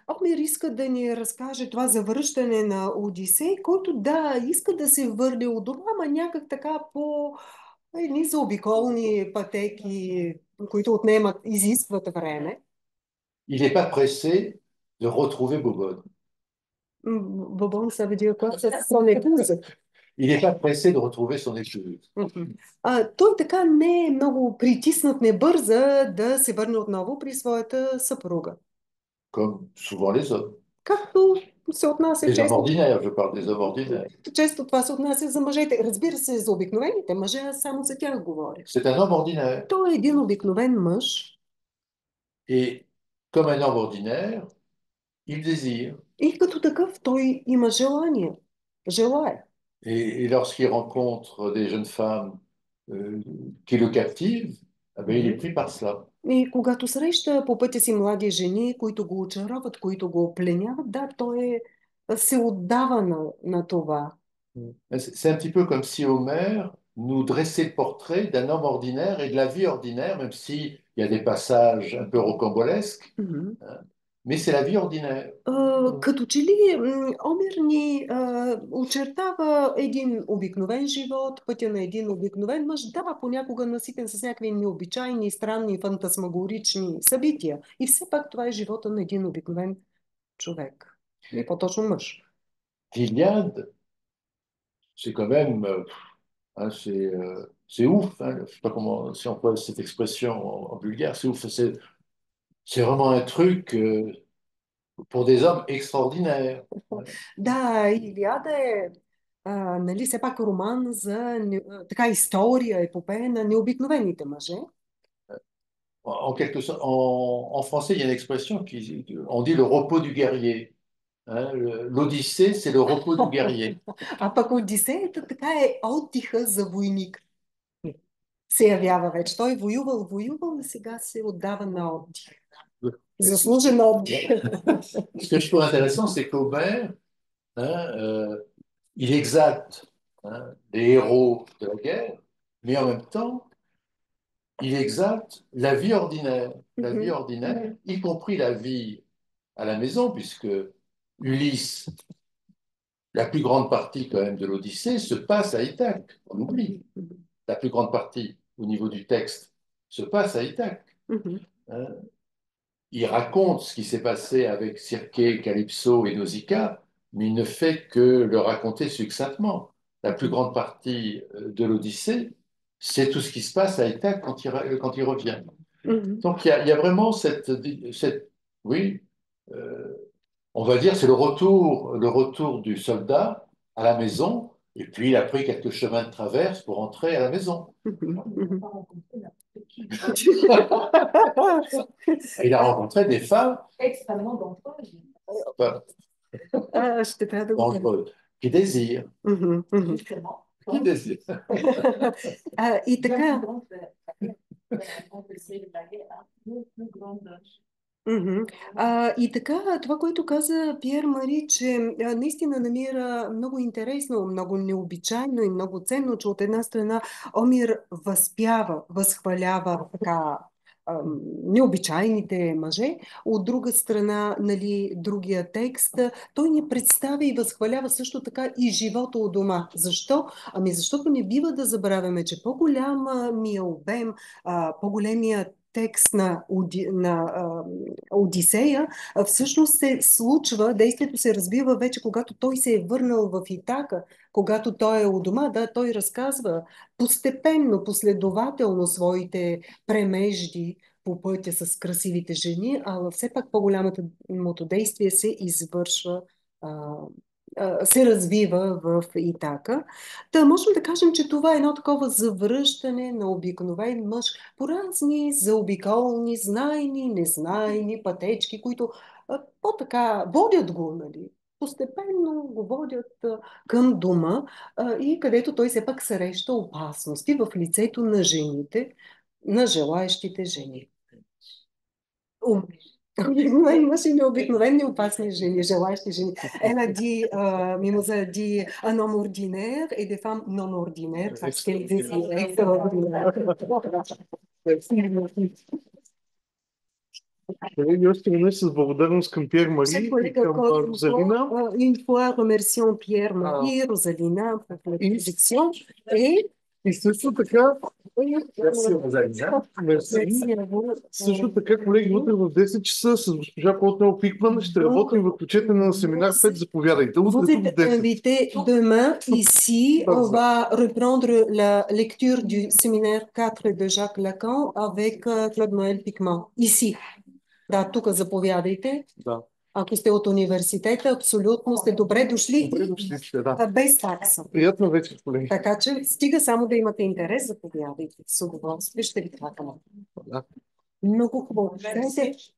Омер иска да ни разкаже това завръщане на Одисей, който да, иска да се върне от дома, ама някак така по едни заобиколни пътеки, които отнемат, изискват време. Il n'est pas pressé de retrouver Bobonne. Бобон, ça veut dire quoi? C'est son épouse. Il n'est pas pressé de retrouver son épouse. Мгм. Той така не е много притиснат, не бърза да се върне отново при своята съпруга. Comme souvent les hommes. Както се отнася Les hommes често, ordinaires, je parle des hommes ordinaires. често това се отнася за мъжете. Разбира се, за обикновените мъже, аз само за тях говоря. C'est un homme ordinaire. Той е един обикновен мъж Et comme un homme ordinaire, il désire. и като такъв той има желание. Желая. Et lorsqu'il rencontre des jeunes femmes qui le captivent, eh ben, il est pris par cela. И когато sреща по пътя си млади жени, които го очароват, които го пленяват, да, той се отдава на това. C'est un petit peu comme si Homère nous dressait le portrait d'un homme ordinaire et de la vie ordinaire, même s'il y a des passages un peu rocambolesques, Мгм. hein, mais c'est la vie ordinaire. Като че ли Омер ни очертава един обикновен живот, пътя на един обикновен мъж, да, понякога наситен с някакви необичайни, странни, фантасмагорични събития. И все пак това е живота на един обикновен човек. И по-точно мъж. L'Iliade, c'est quand même, hein, c'est ouf, hein, je sais pas comment, si on emploie cette expression en bulgare, c'est ouf, c'est vraiment un truc pour des hommes extraordinaires. Да, Илиада е нали, все пак роман за така история, епопея на необикновените мъже. En quelque sorte, en français, il y a une expression on dit le repos du guerrier. Hein, l'Odyssée, c'est le repos du guerrier. А пък Одисеята така е отдиха за войник. Се явява вече. Той воювал и сега се отдава на отдих. Заслужен отдих. Ce que je trouve intéressant, c'est qu'Homère, hein, il exalte hein, les héros de la guerre, mais en même temps, il exalte la vie ordinaire. La vie ordinaire, y compris la vie à la maison, puisque Ulysse, la plus grande partie quand même de l'Odyssée, se passe à Ithaque. On oublie. La plus grande partie au niveau du texte se passe à Ithaque. Hein. Il raconte ce qui s'est passé avec Circé, Calypso et Nausicaa, mais il ne fait que le raconter succinctement. La plus grande partie de l'Odyssée, c'est tout ce qui se passe à Ithaque quand il revient. Donc il y a vraiment oui, euh, on va dire, c'est le retour du soldat à la maison Et puis, il a pris quelques chemins de traverse pour entrer à la maison. Il a rencontré des femmes Extrêmement dangereuses. Ще трябва да го dangereuses, qui désirent, Мгм, мгм. Justement. qui désirent. И така, мгм. И така, това, което каза Пиер Мари, че наистина намира много интересно, много необичайно и много ценно, че от една страна Омир възпява, възхвалява така необичайните мъже, от друга страна, нали, другия текст, той ни представя и възхвалява също така и живота у дома. Защо? Ами защото не бива да забравяме, че по-голямия обем, по-големия текст на Одисея, всъщност се случва, действието се развива вече, когато той се е върнал в Итака, когато той е у дома, да, той разказва постепенно, последователно своите премежди по пътя с красивите жени, а все пак по-голямото действие се извършва, се развива в Итака. Та можем да кажем, че това е едно такова завръщане на обикновен мъж по разни заобиколни, знайни, незнайни пътечки, които по-така водят го, нали? Постепенно го водят към дома и където той все пак среща опасности в лицето на жените, на желаещите жени. Обикновени мъж и необикновени опасни жени, желаещи жени. Elle a dit, Mimosa a dit un homme ordinaire et des femmes non ordinaires parce qu'elle désire extraordinaire. Колеги, още веднъж с благодарност към Пиер Мари и към Розалина. Une fois, remercions Pierre Marie, Rosalina pour la traduction И също така, също така, колеги, утре в 10 часа с госпожа Плотнел Пикман ще работим върху четене на семинар 5. Заповядайте. Vous Утре тук в êtes 10. invité demain ici. On va reprendre la lecture du séminaire 4 de Jacques Lacan avec Claude Noël Пикман. Ici. Да, тук заповядайте. Да. Ако сте от университета, абсолютно сте добре дошли. Добре дошли сте, да. Без такса. Приятна вечер, колеги. Така че стига само да имате интерес, заповядайте. С удоволствие ще ви чакаме. Да. Много хубаво. Дайте